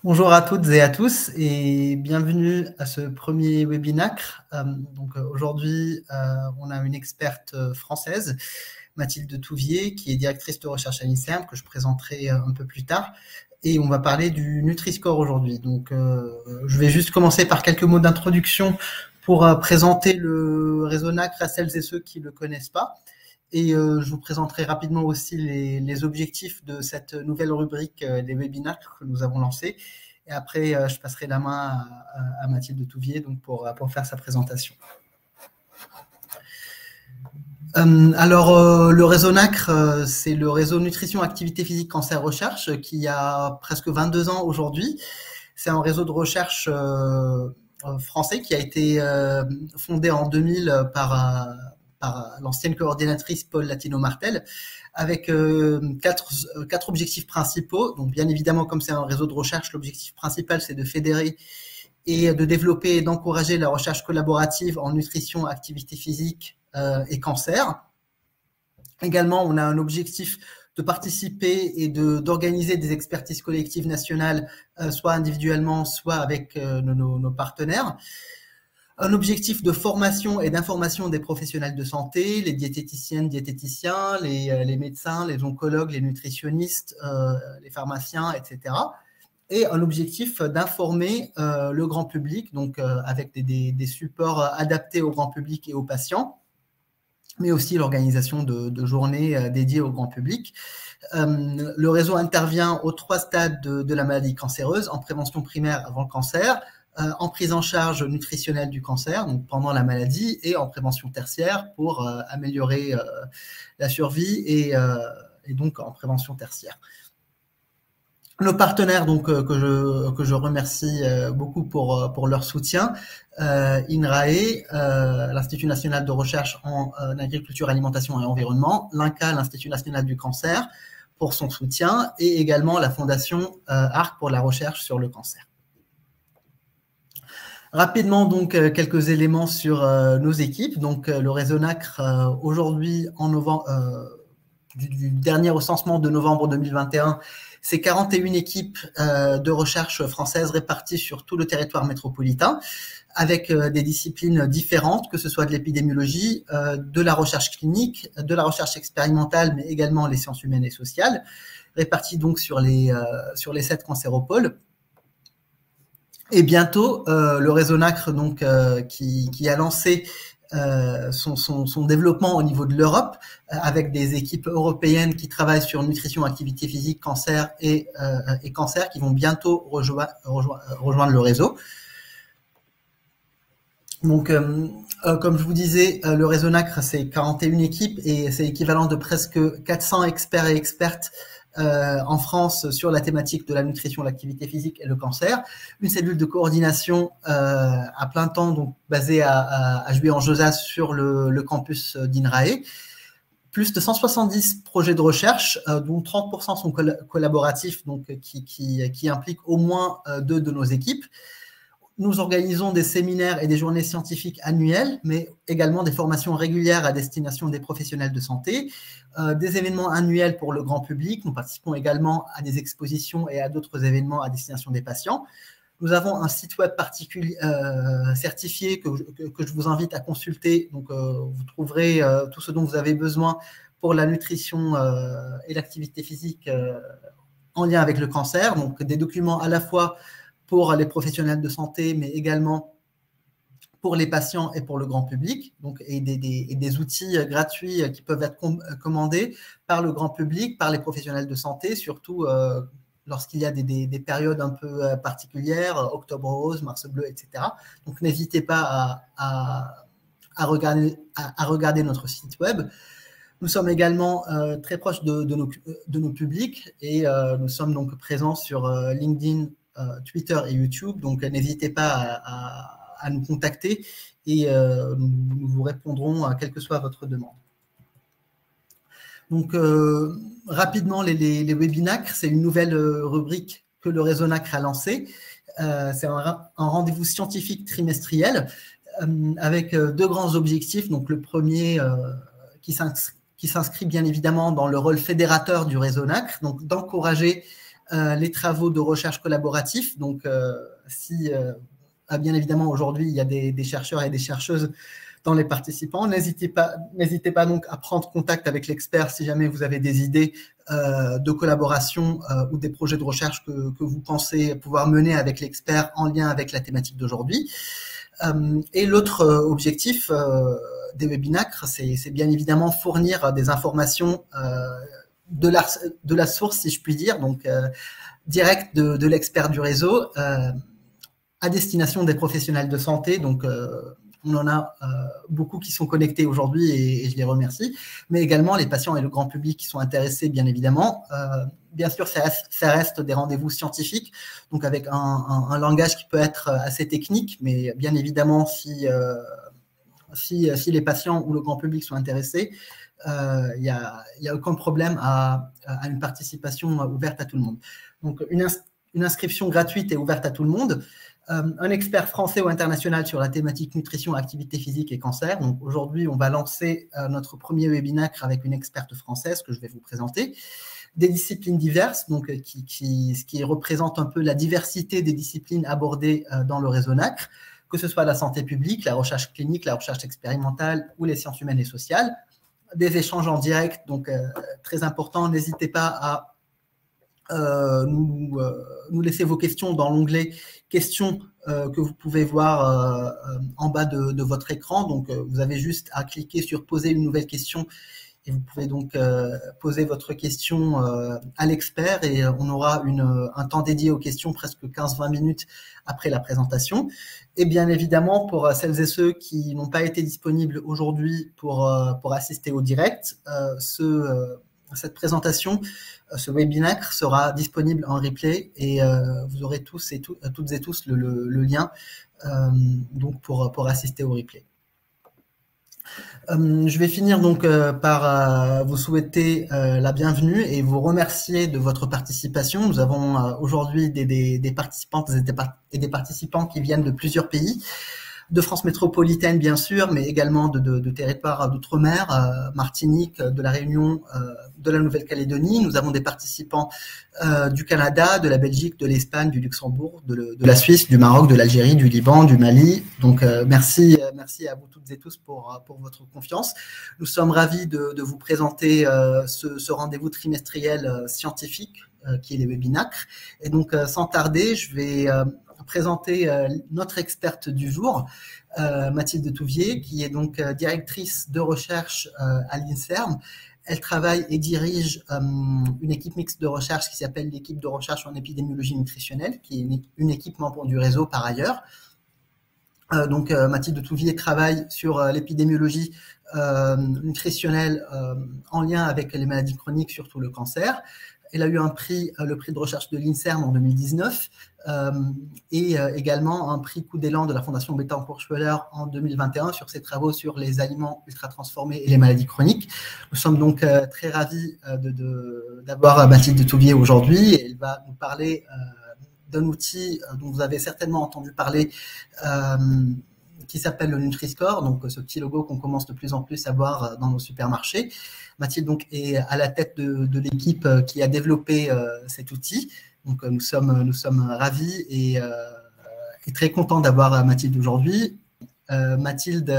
Bonjour à toutes et à tous et bienvenue à ce premier webinaire. Aujourd'hui, on a une experte française, Mathilde Touvier, qui est directrice de recherche à l'INSERM, que je présenterai un peu plus tard. Et on va parler du Nutri-Score aujourd'hui. Donc, je vais juste commencer par quelques mots d'introduction pour présenter le réseau NACRE à celles et ceux qui ne le connaissent pas. Et je vous présenterai rapidement aussi les objectifs de cette nouvelle rubrique des webinaires que nous avons lancés. Et après, je passerai la main à Mathilde Touvier donc pour faire sa présentation. Le réseau NACRE, c'est le réseau Nutrition, Activité Physique, Cancer, Recherche, qui a presque 22 ans aujourd'hui. C'est un réseau de recherche français qui a été fondé en 2000 par l'ancienne coordinatrice Paul Latino-Martel, avec quatre objectifs principaux. Donc, bien évidemment, comme c'est un réseau de recherche, l'objectif principal, c'est de fédérer et de développer et d'encourager la recherche collaborative en nutrition, activité physique et cancer. Également, on a un objectif de participer et d'organiser des expertises collectives nationales, soit individuellement, soit avec nos partenaires. Un objectif de formation et d'information des professionnels de santé, les diététiciennes, diététiciens, les médecins, les oncologues, les nutritionnistes, les pharmaciens, etc. Et un objectif d'informer le grand public, donc avec des supports adaptés au grand public et aux patients, mais aussi l'organisation de journées dédiées au grand public. Le réseau intervient aux 3 stades de la maladie cancéreuse, en prévention primaire avant le cancer, en prise en charge nutritionnelle du cancer, donc pendant la maladie, et en prévention tertiaire pour améliorer la survie et donc en prévention tertiaire. Nos partenaires donc, que je remercie beaucoup pour leur soutien, INRAE, l'Institut national de recherche en agriculture, alimentation et environnement, l'INCa, l'Institut national du cancer, pour son soutien, et également la Fondation ARC pour la recherche sur le cancer. Rapidement, donc, quelques éléments sur nos équipes. Donc, le réseau NACRE, aujourd'hui, en novembre, du dernier recensement de novembre 2021, c'est 41 équipes de recherche françaises réparties sur tout le territoire métropolitain, avec des disciplines différentes, que ce soit de l'épidémiologie, de la recherche clinique, de la recherche expérimentale, mais également les sciences humaines et sociales, réparties donc sur les 7 cancéropoles. Et bientôt, le réseau NACRE, donc, qui a lancé son développement au niveau de l'Europe, avec des équipes européennes qui travaillent sur nutrition, activité physique, cancer et cancer, qui vont bientôt rejoindre le réseau. Donc, comme je vous disais, le réseau NACRE, c'est 41 équipes et c'est l'équivalent de presque 400 experts et expertes en France sur la thématique de la nutrition, l'activité physique et le cancer. Une cellule de coordination à plein temps, donc basée à Juillet-en-Josas sur le campus d'INRAE. Plus de 170 projets de recherche, dont 30% sont collaboratifs, donc qui impliquent au moins 2 de nos équipes. Nous organisons des séminaires et des journées scientifiques annuelles, mais également des formations régulières à destination des professionnels de santé, des événements annuels pour le grand public. Nous participons également à des expositions et à d'autres événements à destination des patients. Nous avons un site web particulier certifié que je vous invite à consulter. Donc, vous trouverez tout ce dont vous avez besoin pour la nutrition et l'activité physique en lien avec le cancer. Donc, des documents à la fois pour les professionnels de santé, mais également pour les patients et pour le grand public, donc, et des outils gratuits qui peuvent être commandés par le grand public, par les professionnels de santé, surtout lorsqu'il y a des périodes un peu particulières, octobre rose, mars bleu, etc. Donc, n'hésitez pas à regarder notre site web. Nous sommes également très proches de nos publics et nous sommes donc présents sur LinkedIn, Twitter et YouTube, donc n'hésitez pas à nous contacter et nous vous répondrons à quelle que soit votre demande. Donc, rapidement, les webinacres, c'est une nouvelle rubrique que le réseau NACRE a lancée. C'est un rendez-vous scientifique trimestriel avec 2 grands objectifs. Donc, le premier qui s'inscrit bien évidemment dans le rôle fédérateur du réseau NACRE, donc d'encourager les travaux de recherche collaboratifs. Donc, bien évidemment, aujourd'hui, il y a des chercheurs et des chercheuses dans les participants. N'hésitez pas donc à prendre contact avec l'expert si jamais vous avez des idées de collaboration ou des projets de recherche que vous pensez pouvoir mener avec l'expert en lien avec la thématique d'aujourd'hui. Et l'autre objectif des webinacres, c'est bien évidemment fournir des informations de la source, si je puis dire, donc direct de l'expert du réseau à destination des professionnels de santé. Donc, on en a beaucoup qui sont connectés aujourd'hui et je les remercie, mais également les patients et le grand public qui sont intéressés, bien évidemment. Bien sûr, ça reste des rendez-vous scientifiques, donc avec un langage qui peut être assez technique, mais bien évidemment, si les patients ou le grand public sont intéressés, il n'y a aucun problème à une participation ouverte à tout le monde. Donc, une inscription gratuite et ouverte à tout le monde. Un expert français ou international sur la thématique nutrition, activité physique et cancer. Donc aujourd'hui, on va lancer notre premier webinaire avec une experte française que je vais vous présenter. Des disciplines diverses, donc ce qui représente un peu la diversité des disciplines abordées dans le réseau NACRE, que ce soit la santé publique, la recherche clinique, la recherche expérimentale ou les sciences humaines et sociales. Des échanges en direct, donc très important. N'hésitez pas à nous laisser vos questions dans l'onglet questions que vous pouvez voir en bas de votre écran. Donc, vous avez juste à cliquer sur poser une nouvelle question et vous pouvez donc poser votre question à l'expert et on aura un temps dédié aux questions, presque 15-20 minutes après la présentation. Et bien évidemment, pour celles et ceux qui n'ont pas été disponibles aujourd'hui pour assister au direct, cette présentation, ce webinaire sera disponible en replay et vous aurez toutes et tous le lien donc pour assister au replay. Je vais finir donc par vous souhaiter la bienvenue et vous remercier de votre participation. Nous avons aujourd'hui des participantes et des participants qui viennent de plusieurs pays, de France métropolitaine bien sûr, mais également de territoires d'outre-mer, Martinique, de la Réunion, de la Nouvelle-Calédonie. Nous avons des participants du Canada, de la Belgique, de l'Espagne, du Luxembourg, de la Suisse, du Maroc, de l'Algérie, du Liban, du Mali. Donc merci à vous toutes et tous pour votre confiance. Nous sommes ravis de vous présenter ce rendez-vous trimestriel scientifique qui est les webinacres. Et donc sans tarder, je vais présenter notre experte du jour, Mathilde Touvier, qui est donc directrice de recherche à l'INSERM. Elle travaille et dirige une équipe mixte de recherche qui s'appelle l'équipe de recherche en épidémiologie nutritionnelle, qui est une équipe membre du réseau par ailleurs. Donc Mathilde Touvier travaille sur l'épidémiologie nutritionnelle en lien avec les maladies chroniques, surtout le cancer. Elle a eu le prix de recherche de l'INSERM en 2019 et également un prix coup d'élan de la Fondation Bettencourt-Schweller en 2021 sur ses travaux sur les aliments ultra-transformés et les maladies chroniques. Nous sommes donc très ravis d'avoir Mathilde Touvier aujourd'hui. Elle va nous parler d'un outil dont vous avez certainement entendu parler qui s'appelle le Nutri-Score, donc ce petit logo qu'on commence de plus en plus à voir dans nos supermarchés. Mathilde donc est à la tête de l'équipe qui a développé cet outil. Donc nous sommes ravis et très contents d'avoir Mathilde aujourd'hui. Mathilde,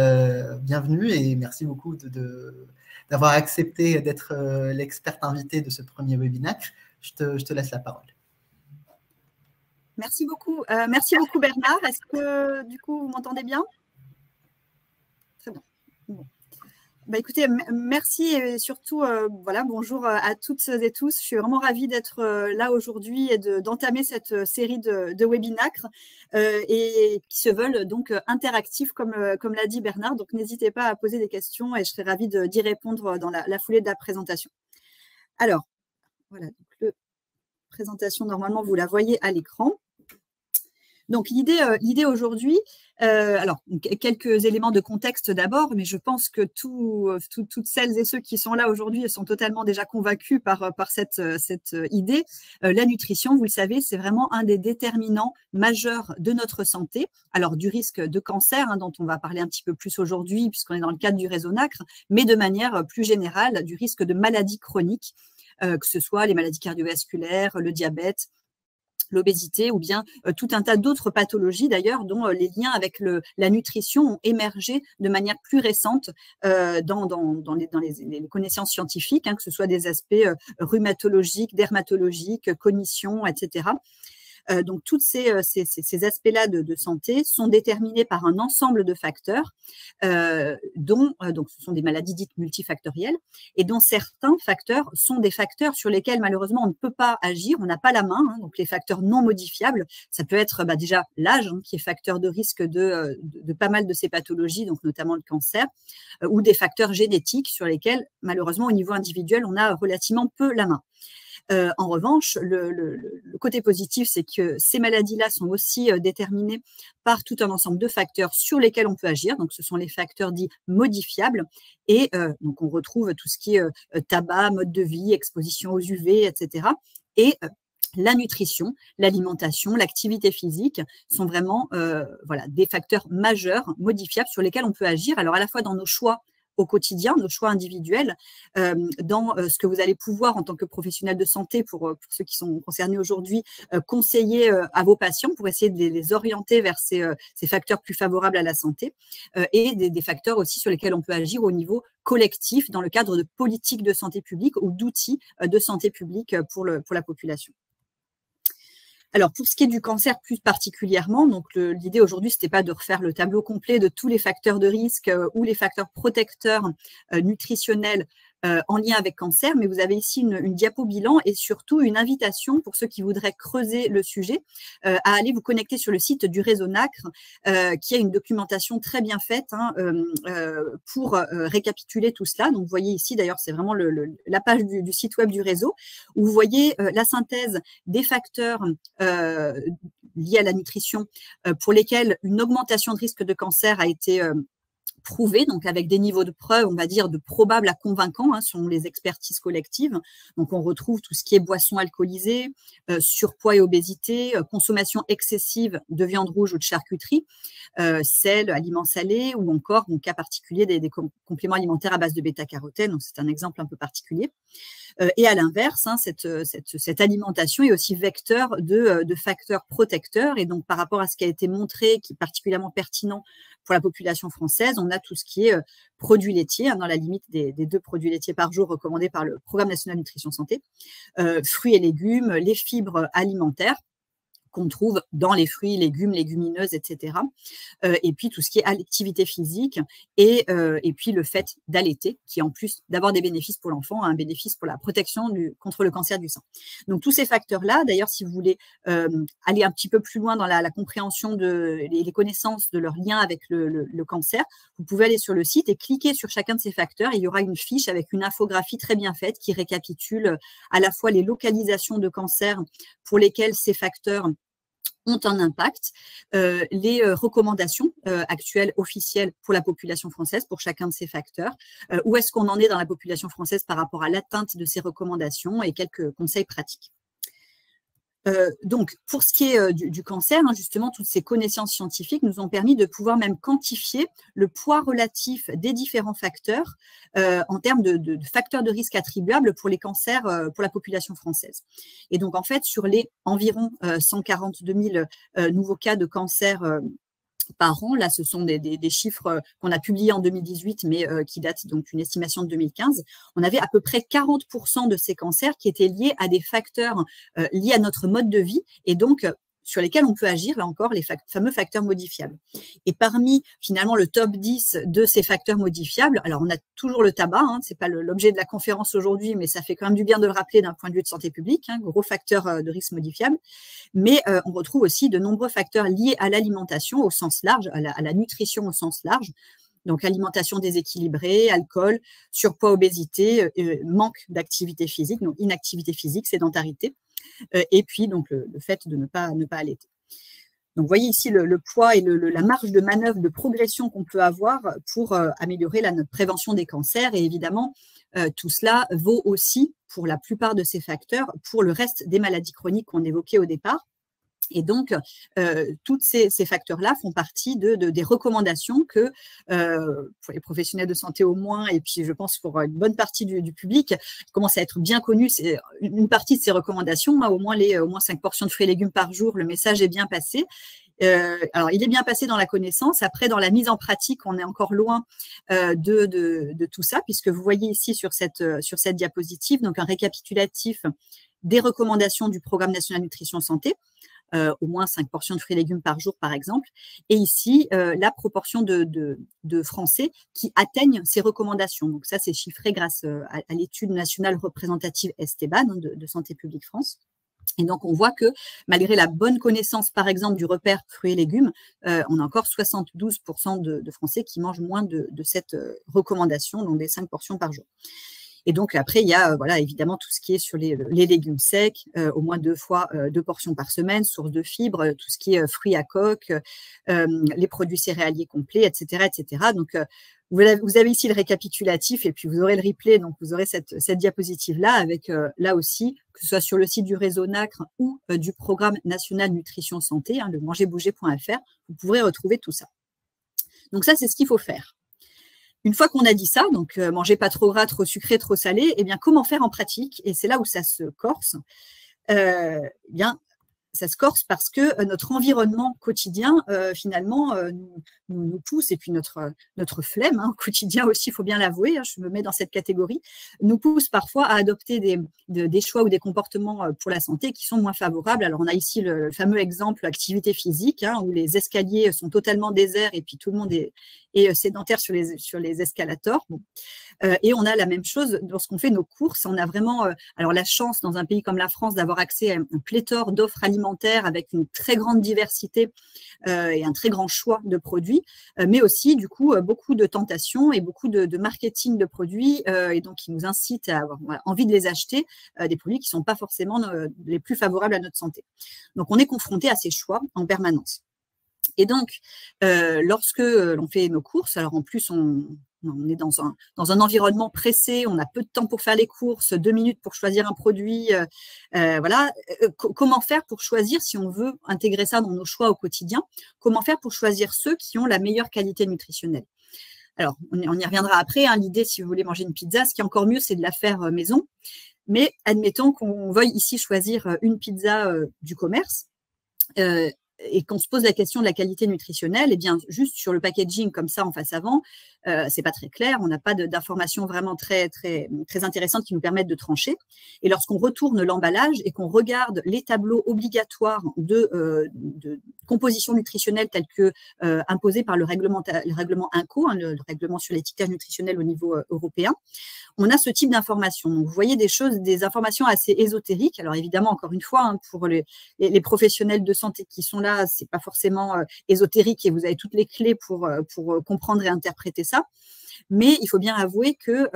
bienvenue et merci beaucoup d'avoir accepté d'être l'experte invitée de ce premier webinaire. Je te laisse la parole. Merci beaucoup. Merci beaucoup Bernard. Est-ce que du coup vous m'entendez bien? Très bien. Bon. Bah, écoutez, merci et surtout, voilà, bonjour à toutes et tous. Je suis vraiment ravie d'être là aujourd'hui et d'entamer cette série de webinacres et qui se veulent donc interactifs comme l'a dit Bernard. Donc, n'hésitez pas à poser des questions et je serai ravie d'y répondre dans la foulée de la présentation. Alors, voilà, donc la présentation, normalement, vous la voyez à l'écran. Donc, l'idée aujourd'hui, alors, quelques éléments de contexte d'abord, mais je pense que toutes celles et ceux qui sont là aujourd'hui sont totalement déjà convaincus par cette idée. La nutrition, vous le savez, c'est vraiment un des déterminants majeurs de notre santé. Alors, du risque de cancer, hein, dont on va parler un petit peu plus aujourd'hui, puisqu'on est dans le cadre du réseau NACRE, mais de manière plus générale, du risque de maladies chroniques. que ce soit les maladies cardiovasculaires, le diabète, l'obésité ou bien tout un tas d'autres pathologies d'ailleurs dont les liens avec la nutrition ont émergé de manière plus récente dans les connaissances scientifiques, hein, que ce soit des aspects rhumatologiques, dermatologiques, cognition, etc. Donc, tous ces aspects-là de santé sont déterminés par un ensemble de facteurs, donc ce sont des maladies dites multifactorielles, et dont certains facteurs sont des facteurs sur lesquels malheureusement on ne peut pas agir, on n'a pas la main, hein, donc les facteurs non modifiables, ça peut être déjà l'âge, hein, qui est facteur de risque de pas mal de ces pathologies, donc notamment le cancer, ou des facteurs génétiques sur lesquels malheureusement au niveau individuel on a relativement peu la main. En revanche, le côté positif, c'est que ces maladies-là sont aussi déterminées par tout un ensemble de facteurs sur lesquels on peut agir. Donc, ce sont les facteurs dits modifiables. Et donc, on retrouve tout ce qui est tabac, mode de vie, exposition aux UV, etc. Et la nutrition, l'alimentation, l'activité physique sont vraiment des facteurs majeurs modifiables sur lesquels on peut agir. Alors, à la fois dans nos choix au quotidien, nos choix individuels, dans ce que vous allez pouvoir en tant que professionnel de santé, pour ceux qui sont concernés aujourd'hui, conseiller à vos patients pour essayer de les orienter vers ces facteurs plus favorables à la santé, et des facteurs aussi sur lesquels on peut agir au niveau collectif dans le cadre de politiques de santé publique ou d'outils de santé publique pour la population. Alors, pour ce qui est du cancer plus particulièrement, donc l'idée aujourd'hui, c'était pas de refaire le tableau complet de tous les facteurs de risque ou les facteurs protecteurs nutritionnels en lien avec cancer, mais vous avez ici une diapo bilan et surtout une invitation pour ceux qui voudraient creuser le sujet à aller vous connecter sur le site du réseau NACRE, qui a une documentation très bien faite, hein, pour récapituler tout cela. Donc, vous voyez ici, d'ailleurs, c'est vraiment la page du site web du réseau, où vous voyez la synthèse des facteurs liés à la nutrition pour lesquels une augmentation de risque de cancer a été prouvée, donc avec des niveaux de preuve, on va dire, de probable à convaincant, hein, selon les expertises collectives. Donc, on retrouve tout ce qui est boissons alcoolisées, surpoids et obésité, consommation excessive de viande rouge ou de charcuterie, sel, aliments salés, ou encore, en cas particulier, des compléments alimentaires à base de bêta-carotène. Donc, c'est un exemple un peu particulier. Et à l'inverse, hein, cette alimentation est aussi vecteur de facteurs protecteurs. Et donc, par rapport à ce qui a été montré, qui est particulièrement pertinent pour la population française, on a tout ce qui est produits laitiers, hein, dans la limite des 2 produits laitiers par jour recommandés par le Programme national nutrition santé, fruits et légumes, les fibres alimentaires qu'on trouve dans les fruits, légumes, légumineuses, etc. Et puis tout ce qui est activité physique et puis le fait d'allaiter, qui en plus d'avoir des bénéfices pour l'enfant, a un bénéfice pour la protection contre le cancer du sein. Donc tous ces facteurs-là, d'ailleurs, si vous voulez aller un petit peu plus loin dans la compréhension les connaissances de leur lien avec le cancer, vous pouvez aller sur le site et cliquer sur chacun de ces facteurs et il y aura une fiche avec une infographie très bien faite qui récapitule à la fois les localisations de cancer pour lesquelles ces facteurs ont un impact, les recommandations actuelles officielles pour la population française pour chacun de ces facteurs, où est-ce qu'on en est dans la population française par rapport à l'atteinte de ces recommandations et quelques conseils pratiques. Donc, pour ce qui est du cancer, hein, justement, toutes ces connaissances scientifiques nous ont permis de pouvoir même quantifier le poids relatif des différents facteurs en termes de facteurs de risque attribuables pour les cancers pour la population française. Et donc, en fait, sur les environ 142 000 nouveaux cas de cancer par an. Là, ce sont des chiffres qu'on a publiés en 2018, mais qui datent donc d'une estimation de 2015. On avait à peu près 40% de ces cancers qui étaient liés à des facteurs liés à notre mode de vie et donc sur lesquels on peut agir, là encore, les fameux facteurs modifiables. Et parmi, finalement, le top 10 de ces facteurs modifiables, alors on a toujours le tabac, hein, c'est pas l'objet de la conférence aujourd'hui, mais ça fait quand même du bien de le rappeler d'un point de vue de santé publique, hein, gros facteur de risque modifiable. Mais on retrouve aussi de nombreux facteurs liés à l'alimentation au sens large, à la nutrition au sens large. Donc, alimentation déséquilibrée, alcool, surpoids, obésité, manque d'activité physique, donc inactivité physique, sédentarité. Et puis, donc, le fait de ne pas allaiter. Donc, vous voyez ici le poids et la marge de manœuvre, de progression qu'on peut avoir pour améliorer notre prévention des cancers. Et évidemment, tout cela vaut aussi, pour la plupart de ces facteurs, pour le reste des maladies chroniques qu'on évoquait au départ. Et donc, tous ces facteurs-là font partie des recommandations que, pour les professionnels de santé au moins, et puis je pense pour une bonne partie du public, commence à être bien connu. C'est une partie de ces recommandations, hein, au moins 5 portions de fruits et légumes par jour, le message est bien passé. Alors, il est bien passé dans la connaissance. Après, dans la mise en pratique, on est encore loin de tout ça, puisque vous voyez ici sur cette diapositive, donc un récapitulatif des recommandations du Programme national nutrition santé. Au moins 5 portions de fruits et légumes par jour, par exemple. Et ici, la proportion de Français qui atteignent ces recommandations. Donc ça, c'est chiffré grâce à l'étude nationale représentative Esteban de Santé publique France. Et donc, on voit que malgré la bonne connaissance, par exemple, du repère fruits et légumes, on a encore 72% de Français qui mangent moins de cette recommandation, donc des 5 portions par jour. Et donc, après, il y a voilà, évidemment tout ce qui est sur les légumes secs, au moins 2 portions par semaine, source de fibres, tout ce qui est fruits à coque, les produits céréaliers complets, etc. etc. Donc, vous avez ici le récapitulatif et puis vous aurez le replay. Donc, vous aurez cette diapositive-là avec, là aussi, que ce soit sur le site du réseau NACRE ou du Programme national nutrition santé, hein, le mangerbouger.fr, vous pourrez retrouver tout ça. Donc, ça, c'est ce qu'il faut faire. Une fois qu'on a dit ça, donc mangez pas trop gras, trop sucré, trop salé, eh bien comment faire en pratique? Et c'est là où ça se corse. Eh bien, ça se corse parce que notre environnement quotidien, finalement, nous pousse, et puis notre flemme, hein, au quotidien aussi, il faut bien l'avouer, hein, je me mets dans cette catégorie, nous pousse parfois à adopter des choix ou des comportements pour la santé qui sont moins favorables. Alors, on a ici le fameux exemple activité physique, hein, où les escaliers sont totalement déserts et puis tout le monde est sédentaire sur les escalators. Bon. Et on a la même chose lorsqu'on fait nos courses. On a vraiment alors la chance dans un pays comme la France d'avoir accès à un pléthore d'offres alimentaires avec une très grande diversité et un très grand choix de produits, mais aussi du coup beaucoup de tentations et beaucoup de marketing de produits et donc qui nous incite à avoir envie de les acheter, des produits qui ne sont pas forcément les plus favorables à notre santé. Donc on est confronté à ces choix en permanence. Et donc, lorsque l'on fait nos courses, alors en plus, on est dans un environnement pressé, on a peu de temps pour faire les courses, 2 minutes pour choisir un produit. Voilà. Comment faire pour choisir, si on veut intégrer ça dans nos choix au quotidien, comment faire pour choisir ceux qui ont la meilleure qualité nutritionnelle? Alors, on y reviendra après. Hein, l'idée, si vous voulez manger une pizza, ce qui est encore mieux, c'est de la faire maison. Mais admettons qu'on veuille ici choisir une pizza du commerce. Et qu'on se pose la question de la qualité nutritionnelle, eh bien, juste sur le packaging comme ça en face avant, c'est pas très clair. On n'a pas d'informations vraiment très, très, très intéressantes qui nous permettent de trancher. Et lorsqu'on retourne l'emballage et qu'on regarde les tableaux obligatoires de composition nutritionnelle tels que imposés par le règlement INCO, hein, le règlement sur l'étiquetage nutritionnel au niveau européen, on a ce type d'informations. Donc, vous voyez des informations assez ésotériques. Alors, évidemment, encore une fois, hein, pour les professionnels de santé qui sont là, c'est pas forcément ésotérique et vous avez toutes les clés pour comprendre et interpréter ça. Mais il faut bien avouer que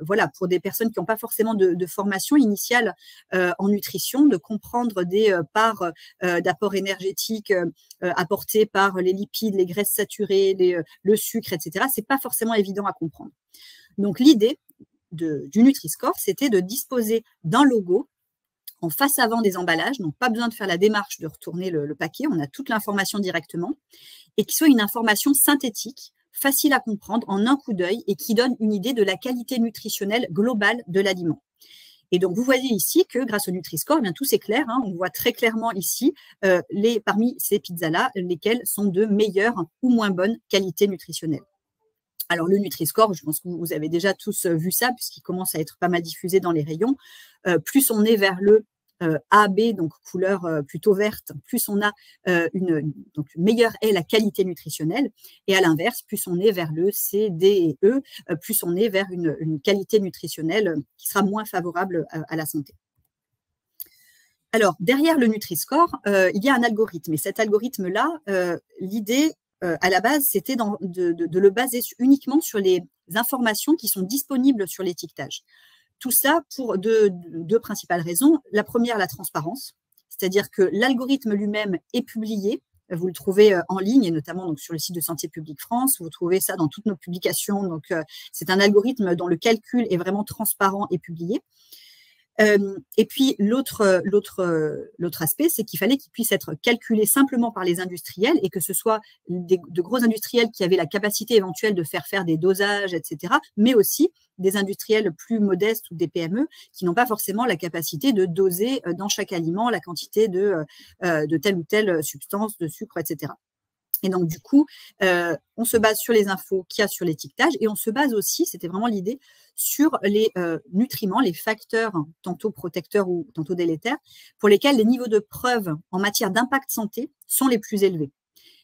voilà, pour des personnes qui n'ont pas forcément de formation initiale en nutrition, de comprendre des parts d'apport énergétique apportées par les lipides, les graisses saturées, le sucre, etc., c'est pas forcément évident à comprendre. Donc, l'idée du Nutri-Score, c'était de disposer d'un logo en face avant des emballages, donc pas besoin de faire la démarche de retourner le paquet, on a toute l'information directement, et qui soit une information synthétique, facile à comprendre en un coup d'œil et qui donne une idée de la qualité nutritionnelle globale de l'aliment. Et donc, vous voyez ici que grâce au Nutri-Score, eh bien, tout c'est clair, hein, on voit très clairement ici parmi ces pizzas-là, lesquelles sont de meilleure ou moins bonne qualité nutritionnelle. Alors, le Nutri-Score, je pense que vous avez déjà tous vu ça, puisqu'il commence à être pas mal diffusé dans les rayons. Plus on est vers le AB, donc couleur plutôt verte, plus on a donc meilleure est la qualité nutritionnelle. Et à l'inverse, plus on est vers le C, D et E, plus on est vers une qualité nutritionnelle qui sera moins favorable à la santé. Alors, derrière le Nutri-Score, il y a un algorithme. Et cet algorithme-là, l'idée, à la base, c'était de le baser uniquement sur les informations qui sont disponibles sur l'étiquetage. Tout ça pour deux principales raisons. La première, la transparence, c'est-à-dire que l'algorithme lui-même est publié. Vous le trouvez en ligne, et notamment donc, sur le site de Santé publique France. Vous trouvez ça dans toutes nos publications. Donc, c'est un algorithme dont le calcul est vraiment transparent et publié. Et puis, l'autre aspect, c'est qu'il fallait qu'il puisse être calculé simplement par les industriels et que ce soit de gros industriels qui avaient la capacité éventuelle de faire des dosages, etc., mais aussi des industriels plus modestes ou des PME qui n'ont pas forcément la capacité de doser dans chaque aliment la quantité de telle ou telle substance, de sucre, etc. Et donc, du coup, on se base sur les infos qu'il y a sur l'étiquetage et on se base aussi, c'était vraiment l'idée, sur les nutriments, les facteurs, tantôt protecteurs ou tantôt délétères, pour lesquels les niveaux de preuve en matière d'impact santé sont les plus élevés.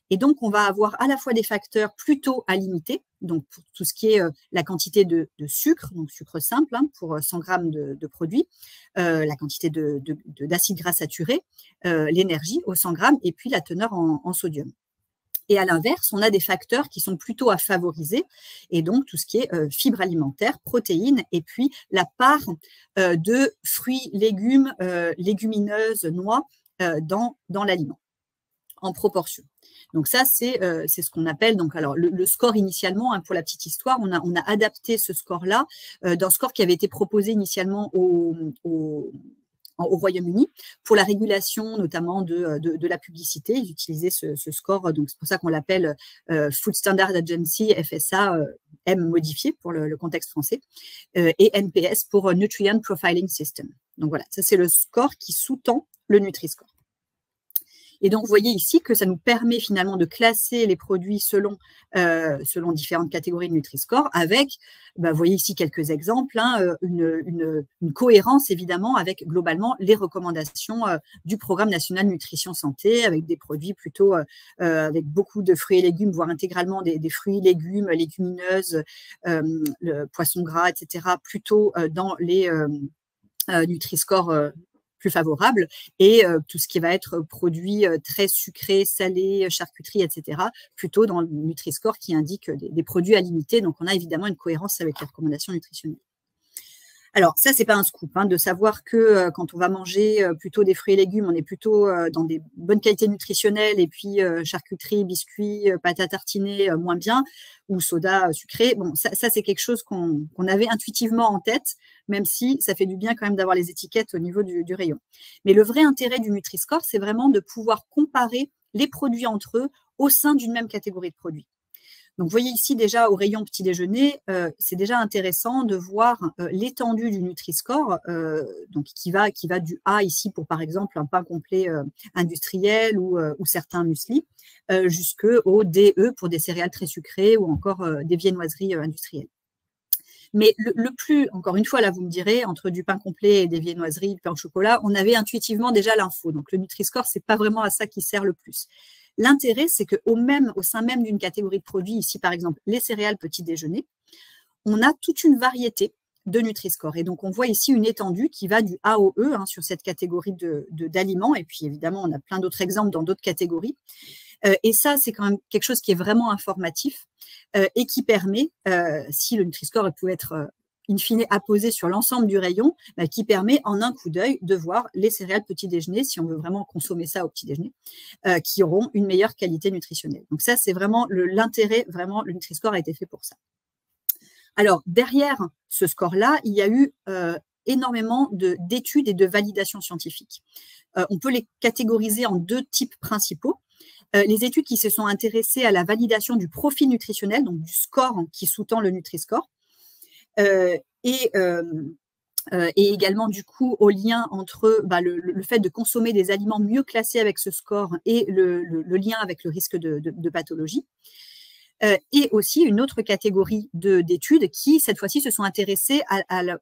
Et donc, on va avoir à la fois des facteurs plutôt à limiter, donc pour tout ce qui est la quantité de sucre, donc sucre simple pour 100 grammes de produit, la quantité d'acides gras saturés, l'énergie au 100 grammes et puis la teneur en sodium. Et à l'inverse, on a des facteurs qui sont plutôt à favoriser, et donc tout ce qui est fibres alimentaires, protéines, et puis la part de fruits, légumes, légumineuses, noix dans l'aliment, en proportion. Donc ça, c'est ce qu'on appelle, donc alors le score initialement, pour la petite histoire, on a adapté ce score-là d'un score qui avait été proposé initialement au Royaume-Uni pour la régulation notamment de la publicité. Ils utilisaient ce score, donc c'est pour ça qu'on l'appelle Food Standard Agency, FSA, M modifié pour le contexte français, et NPS pour Nutrient Profiling System. Donc voilà, ça c'est le score qui sous-tend le Nutri-Score. Et donc, vous voyez ici que ça nous permet finalement de classer les produits selon différentes catégories de Nutri-Score avec, vous voyez ici quelques exemples, une cohérence évidemment avec globalement les recommandations du Programme national nutrition santé avec des produits plutôt avec beaucoup de fruits et légumes, voire intégralement des fruits, légumes, légumineuses, le poisson gras, etc., plutôt dans les Nutri-Score plus favorable et tout ce qui va être produit très sucré, salé, charcuterie, etc., plutôt dans le Nutri-Score qui indique des produits à limiter. Donc, on a évidemment une cohérence avec les recommandations nutritionnelles. Alors, ça, c'est pas un scoop, de savoir que quand on va manger plutôt des fruits et légumes, on est plutôt dans des bonnes qualités nutritionnelles et puis charcuterie, biscuits, pâte à tartiner, moins bien, ou soda sucré. Bon, ça c'est quelque chose qu'on avait intuitivement en tête, même si ça fait du bien quand même d'avoir les étiquettes au niveau du rayon. Mais le vrai intérêt du Nutri-Score, c'est vraiment de pouvoir comparer les produits entre eux au sein d'une même catégorie de produits. Donc, vous voyez ici déjà au rayon petit déjeuner, c'est déjà intéressant de voir l'étendue du Nutri-Score, donc qui va du A ici pour par exemple un pain complet industriel ou certains mueslis, jusqu'au DE pour des céréales très sucrées ou encore des viennoiseries industrielles. Mais le plus, encore une fois, là, vous me direz, entre du pain complet et des viennoiseries, du pain au chocolat, on avait intuitivement déjà l'info. Donc, le Nutri-Score, c'est pas vraiment à ça qui sert le plus. L'intérêt, c'est qu'au sein même d'une catégorie de produits, ici, par exemple, les céréales petit déjeuner, on a toute une variété de Nutri-Score. Et donc, on voit ici une étendue qui va du A au E sur cette catégorie d'aliments. Et puis, évidemment, on a plein d'autres exemples dans d'autres catégories. Et ça, c'est quand même quelque chose qui est vraiment informatif et qui permet, si le Nutri-Score pouvait être in fine apposé sur l'ensemble du rayon, qui permet en un coup d'œil de voir les céréales petit déjeuner, si on veut vraiment consommer ça au petit déjeuner, qui auront une meilleure qualité nutritionnelle. Donc ça, c'est vraiment l'intérêt, vraiment, le Nutri-Score a été fait pour ça. Alors, derrière ce score-là, il y a eu énormément d'études et de validations scientifiques. On peut les catégoriser en deux types principaux. Les études qui se sont intéressées à la validation du profil nutritionnel, donc du score qui sous-tend le Nutri-Score, et également du coup au lien entre le fait de consommer des aliments mieux classés avec ce score et le lien avec le risque de pathologie. Et aussi une autre catégorie d'études qui, cette fois-ci, se sont intéressées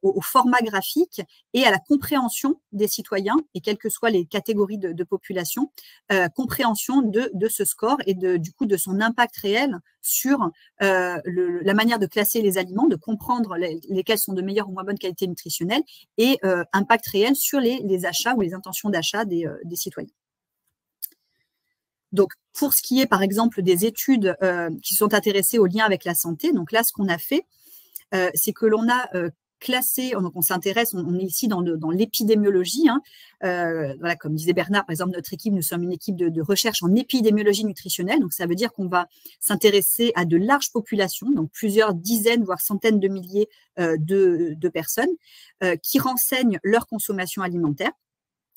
au format graphique et à la compréhension des citoyens, et quelles que soient les catégories de population, compréhension de ce score et du coup de son impact réel sur la manière de classer les aliments, de comprendre lesquels sont de meilleure ou moins bonne qualité nutritionnelle, et impact réel sur les achats ou les intentions d'achat des citoyens. Donc, pour ce qui est, par exemple, des études qui sont intéressées au lien avec la santé, donc là, ce qu'on a fait, c'est que l'on a classer, donc on s'intéresse, on est ici dans l'épidémiologie, hein. Voilà, comme disait Bernard, par exemple, notre équipe, nous sommes une équipe de recherche en épidémiologie nutritionnelle, donc ça veut dire qu'on va s'intéresser à de larges populations, donc plusieurs dizaines, voire centaines de milliers de personnes qui renseignent leur consommation alimentaire.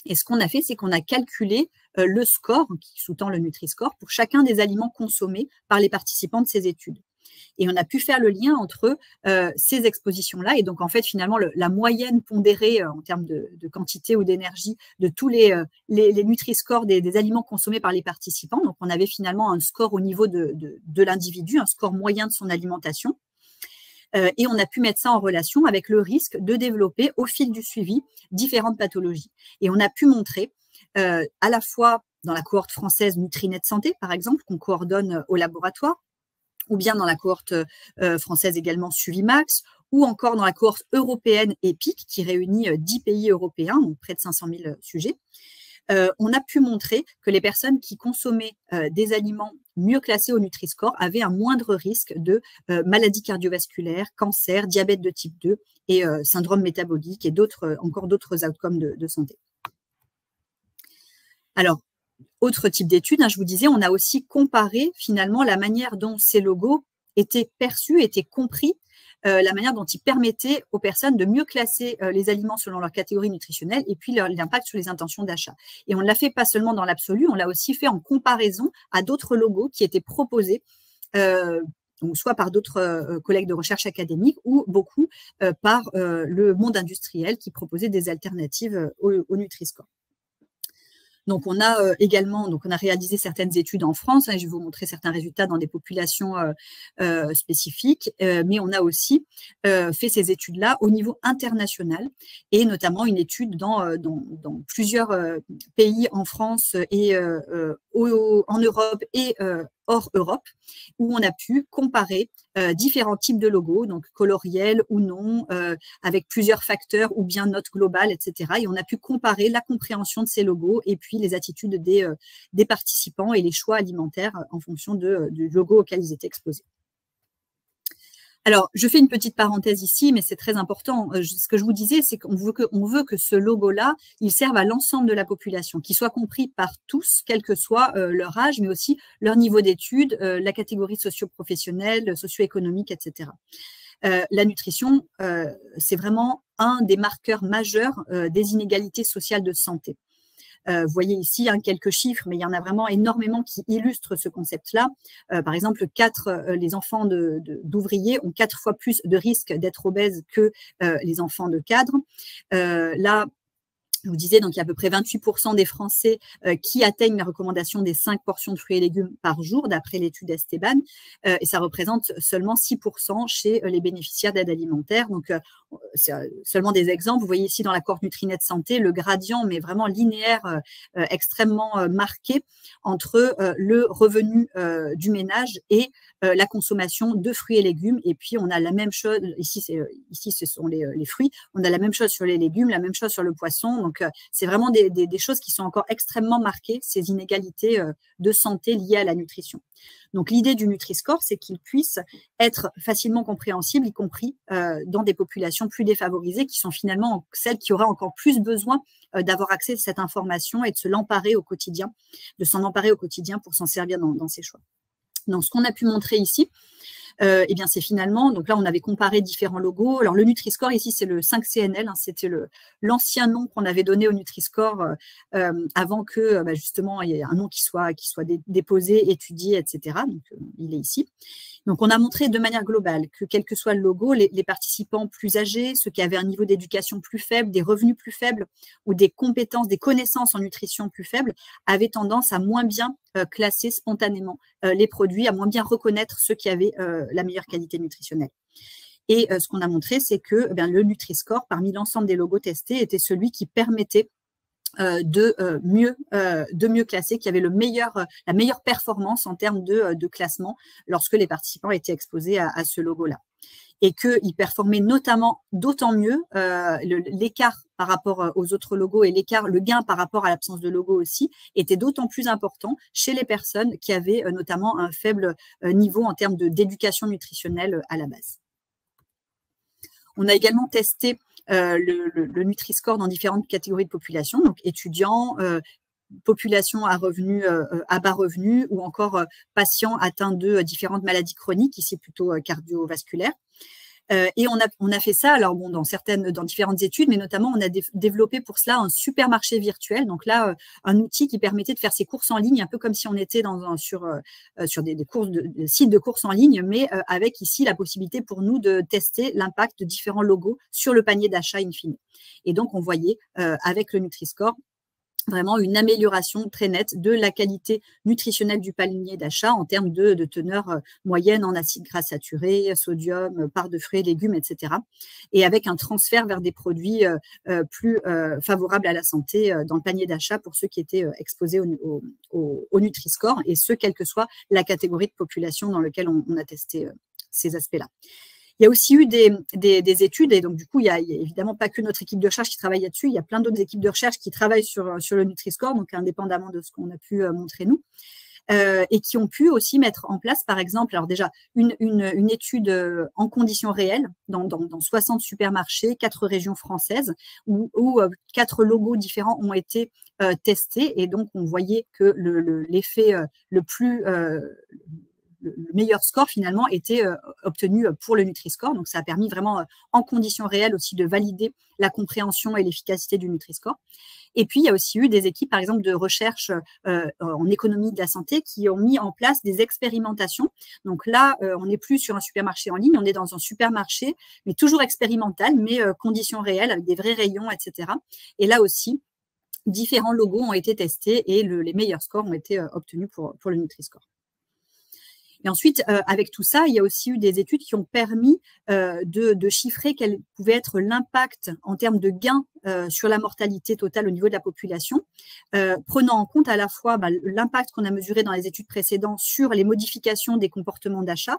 Et ce qu'on a fait, c'est qu'on a calculé le score, qui sous-tend le Nutri-Score, pour chacun des aliments consommés par les participants de ces études. Et on a pu faire le lien entre ces expositions-là. Et donc, en fait, finalement, la moyenne pondérée en termes de quantité ou d'énergie de tous les Nutri-Scores des aliments consommés par les participants. Donc, on avait finalement un score au niveau de l'individu, un score moyen de son alimentation. Et on a pu mettre ça en relation avec le risque de développer au fil du suivi différentes pathologies. Et on a pu montrer à la fois dans la cohorte française Nutrinet Santé, par exemple, qu'on coordonne au laboratoire, ou bien dans la cohorte française également Suvimax, ou encore dans la cohorte européenne EPIC, qui réunit 10 pays européens, donc près de 500 000 sujets. On a pu montrer que les personnes qui consommaient des aliments mieux classés au Nutri-Score avaient un moindre risque de maladies cardiovasculaires, cancer, diabète de type 2 et syndrome métabolique et encore d'autres outcomes de santé. Alors, autre type d'études, je vous disais, on a aussi comparé finalement la manière dont ces logos étaient perçus, étaient compris, la manière dont ils permettaient aux personnes de mieux classer les aliments selon leur catégorie nutritionnelle et puis l'impact sur les intentions d'achat. Et on ne l'a fait pas seulement dans l'absolu, on l'a aussi fait en comparaison à d'autres logos qui étaient proposés donc soit par d'autres collègues de recherche académique ou beaucoup par le monde industriel qui proposait des alternatives au Nutri-Score. Donc, on a également on a réalisé certaines études en France. Je vais vous montrer certains résultats dans des populations spécifiques, mais on a aussi fait ces études-là au niveau international et notamment une étude dans plusieurs pays en France et en Europe et hors Europe, où on a pu comparer différents types de logos, donc coloriels ou non, avec plusieurs facteurs ou bien notes globales, etc. Et on a pu comparer la compréhension de ces logos et puis les attitudes des participants et les choix alimentaires en fonction du logo auquel ils étaient exposés. Alors, je fais une petite parenthèse ici, mais c'est très important. Ce que je vous disais, c'est qu'on veut que ce logo-là, il serve à l'ensemble de la population, qu'il soit compris par tous, quel que soit leur âge, mais aussi leur niveau d'études, la catégorie socio-professionnelle, socio-économique, etc. La nutrition, c'est vraiment un des marqueurs majeurs des inégalités sociales de santé. Vous voyez ici quelques chiffres, mais il y en a vraiment énormément qui illustrent ce concept-là. Par exemple, les enfants d'ouvriers ont 4 fois plus de risques d'être obèses que les enfants de cadres. Là, je vous disais, donc il y a à peu près 28% des Français qui atteignent la recommandation des 5 portions de fruits et légumes par jour, d'après l'étude Esteban, et ça représente seulement 6% chez les bénéficiaires d'aide alimentaire. Donc, c'est seulement des exemples. Vous voyez ici dans la cohorte Nutrinet Santé, le gradient, mais vraiment linéaire, extrêmement marqué entre le revenu du ménage et la consommation de fruits et légumes. Et puis, on a la même chose, ici ce sont les fruits, on a la même chose sur les légumes, la même chose sur le poisson. Donc, c'est vraiment des choses qui sont encore extrêmement marquées, ces inégalités de santé liées à la nutrition. Donc, l'idée du Nutri-Score, c'est qu'il puisse être facilement compréhensible, y compris dans des populations plus défavorisées qui sont finalement celles qui auraient encore plus besoin d'avoir accès à cette information et de s'en emparer au quotidien pour s'en servir dans ses choix. Donc, ce qu'on a pu montrer ici, eh bien, c'est finalement, donc là, on avait comparé différents logos. Alors, le Nutri-Score, ici, c'est le 5CNL, c'était l'ancien nom qu'on avait donné au Nutri-Score avant que, justement, il y ait un nom qui soit déposé, étudié, etc. Donc, il est ici. Donc, on a montré de manière globale que, quel que soit le logo, les participants plus âgés, ceux qui avaient un niveau d'éducation plus faible, des revenus plus faibles ou des compétences, des connaissances en nutrition plus faibles, avaient tendance à moins bien classer spontanément les produits, à moins bien reconnaître ceux qui avaient la meilleure qualité nutritionnelle. Et ce qu'on a montré, c'est que le Nutri-Score, parmi l'ensemble des logos testés, était celui qui permettait de mieux classer, qui avait la meilleure performance en termes de classement lorsque les participants étaient exposés à ce logo-là. Et qu'il performait notamment d'autant mieux, l'écart par rapport aux autres logos et le gain par rapport à l'absence de logo aussi, était d'autant plus important chez les personnes qui avaient notamment un faible niveau en termes d'éducation nutritionnelle à la base. On a également testé le Nutri-Score dans différentes catégories de population, donc étudiants, population à revenus à bas revenus ou encore patients atteints de différentes maladies chroniques, ici plutôt cardiovasculaires. Et on a fait ça, alors bon, dans différentes études, mais notamment on a développé pour cela un supermarché virtuel. Donc là, un outil qui permettait de faire ses courses en ligne, un peu comme si on était sur des sites de courses en ligne, mais avec ici la possibilité pour nous de tester l'impact de différents logos sur le panier d'achat in fine. Et donc on voyait avec le Nutri-Score vraiment une amélioration très nette de la qualité nutritionnelle du panier d'achat en termes de teneur moyenne en acides gras saturés, sodium, parts de fruits et légumes, etc. Et avec un transfert vers des produits plus favorables à la santé dans le panier d'achat pour ceux qui étaient exposés au Nutri-Score, et ce, quelle que soit la catégorie de population dans laquelle on a testé ces aspects-là. Il y a aussi eu des études, et donc du coup, il y a évidemment pas que notre équipe de recherche qui travaille là-dessus, il y a plein d'autres équipes de recherche qui travaillent sur le Nutri-Score, donc indépendamment de ce qu'on a pu montrer nous, et qui ont pu aussi mettre en place, par exemple, alors déjà, une étude en conditions réelles dans 60 supermarchés, 4 régions françaises, où 4 logos différents ont été testés, et donc on voyait que l'effet le meilleur score finalement était obtenu pour le Nutri-Score. Donc, ça a permis vraiment en conditions réelles aussi de valider la compréhension et l'efficacité du Nutri-Score. Et puis, il y a aussi eu des équipes, par exemple, de recherche en économie de la santé qui ont mis en place des expérimentations. Donc là, on n'est plus sur un supermarché en ligne, on est dans un supermarché, mais toujours expérimental, mais conditions réelles, avec des vrais rayons, etc. Et là aussi, différents logos ont été testés et les meilleurs scores ont été obtenus pour le Nutri-Score. Et ensuite, avec tout ça, il y a aussi eu des études qui ont permis de chiffrer quel pouvait être l'impact en termes de gains sur la mortalité totale au niveau de la population, prenant en compte à la fois l'impact qu'on a mesuré dans les études précédentes sur les modifications des comportements d'achat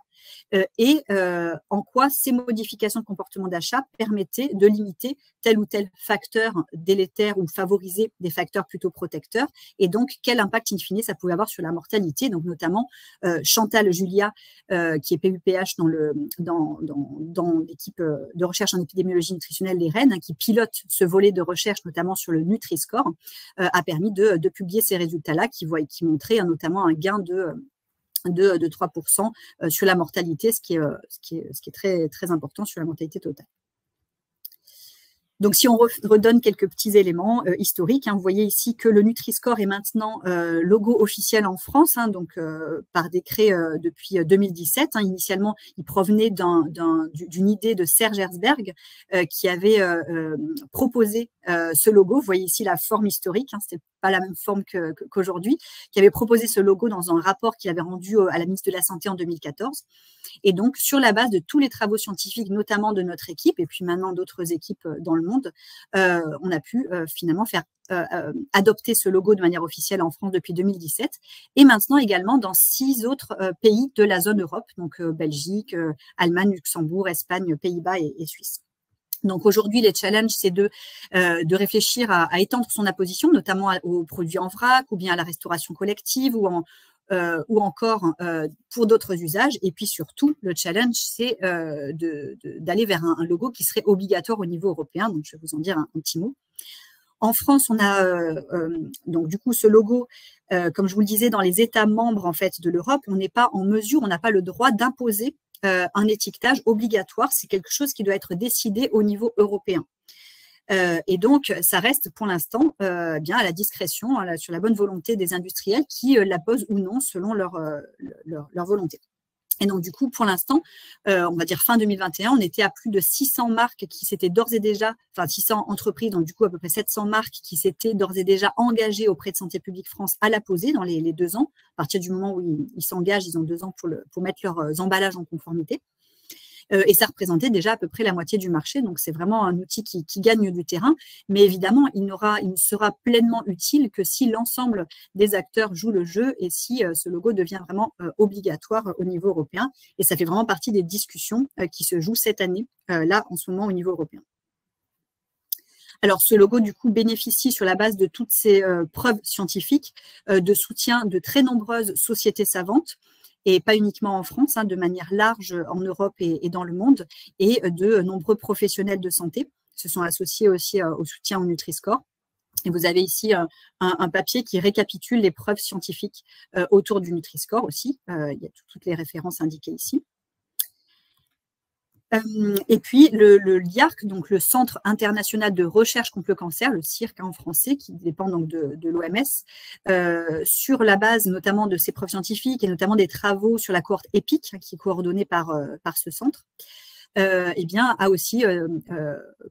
et en quoi ces modifications de comportement d'achat permettaient de limiter tel ou tel facteur délétère ou favoriser des facteurs plutôt protecteurs, et donc quel impact in fine ça pouvait avoir sur la mortalité. Donc notamment Chantal Julia, qui est PUPH dans l'équipe de recherche en épidémiologie nutritionnelle, les Rennes, qui pilote ce volet de recherche, notamment sur le Nutri-Score, a permis de publier ces résultats-là qui montraient notamment un gain de 3% sur la mortalité, ce qui est très, très important sur la mortalité totale. Donc, si on redonne quelques petits éléments historiques, vous voyez ici que le Nutri-Score est maintenant logo officiel en France, donc par décret depuis 2017. Initialement, il provenait d'une idée de Serge Herzberg qui avait proposé ce logo. Vous voyez ici la forme historique, c'était pas la même forme qu'aujourd'hui, qui avait proposé ce logo dans un rapport qu'il avait rendu à la ministre de la Santé en 2014. Et donc, sur la base de tous les travaux scientifiques, notamment de notre équipe, et puis maintenant d'autres équipes dans le monde, on a pu finalement faire adopter ce logo de manière officielle en France depuis 2017, et maintenant également dans 6 autres pays de la zone Europe, donc Belgique, Allemagne, Luxembourg, Espagne, Pays-Bas et Suisse. Donc aujourd'hui, les challenges, c'est de réfléchir à étendre son apposition, notamment aux produits en vrac, ou bien à la restauration collective, ou encore pour d'autres usages. Et puis surtout, le challenge, c'est d'aller vers un logo qui serait obligatoire au niveau européen. Donc je vais vous en dire un petit mot. En France, on a donc du coup ce logo, comme je vous le disais, dans les États membres en fait de l'Europe, on n'est pas en mesure, on n'a pas le droit d'imposer un étiquetage obligatoire. C'est quelque chose qui doit être décidé au niveau européen. Et donc, ça reste pour l'instant bien à la discrétion, sur la bonne volonté des industriels qui la posent ou non selon leur volonté. Et donc, du coup, pour l'instant, on va dire fin 2021, on était à plus de 600 marques qui s'étaient d'ores et déjà, enfin 600 entreprises, donc du coup à peu près 700 marques qui s'étaient d'ores et déjà engagées auprès de Santé publique France à la poser dans les 2 ans. À partir du moment où ils s'engagent, ils ont 2 ans pour mettre leurs emballages en conformité. Et ça représentait déjà à peu près la moitié du marché. Donc, c'est vraiment un outil qui gagne du terrain. Mais évidemment, il ne sera pleinement utile que si l'ensemble des acteurs jouent le jeu et si ce logo devient vraiment obligatoire au niveau européen. Et ça fait vraiment partie des discussions qui se jouent cette année, là, en ce moment, au niveau européen. Alors, ce logo, du coup, bénéficie sur la base de toutes ces preuves scientifiques de soutien de très nombreuses sociétés savantes et pas uniquement en France, hein, de manière large en Europe et dans le monde, et de nombreux professionnels de santé se sont associés aussi au soutien au Nutri-Score. Et vous avez ici un papier qui récapitule les preuves scientifiques autour du Nutri-Score aussi. Il y a toutes les références indiquées ici. Et puis le LIARC, donc le Centre international de recherche contre le cancer, le CIRC en français, qui dépend donc de l'OMS, sur la base notamment de ces preuves scientifiques et notamment des travaux sur la cohorte EPIC, qui est coordonnée par ce centre, eh bien, a aussi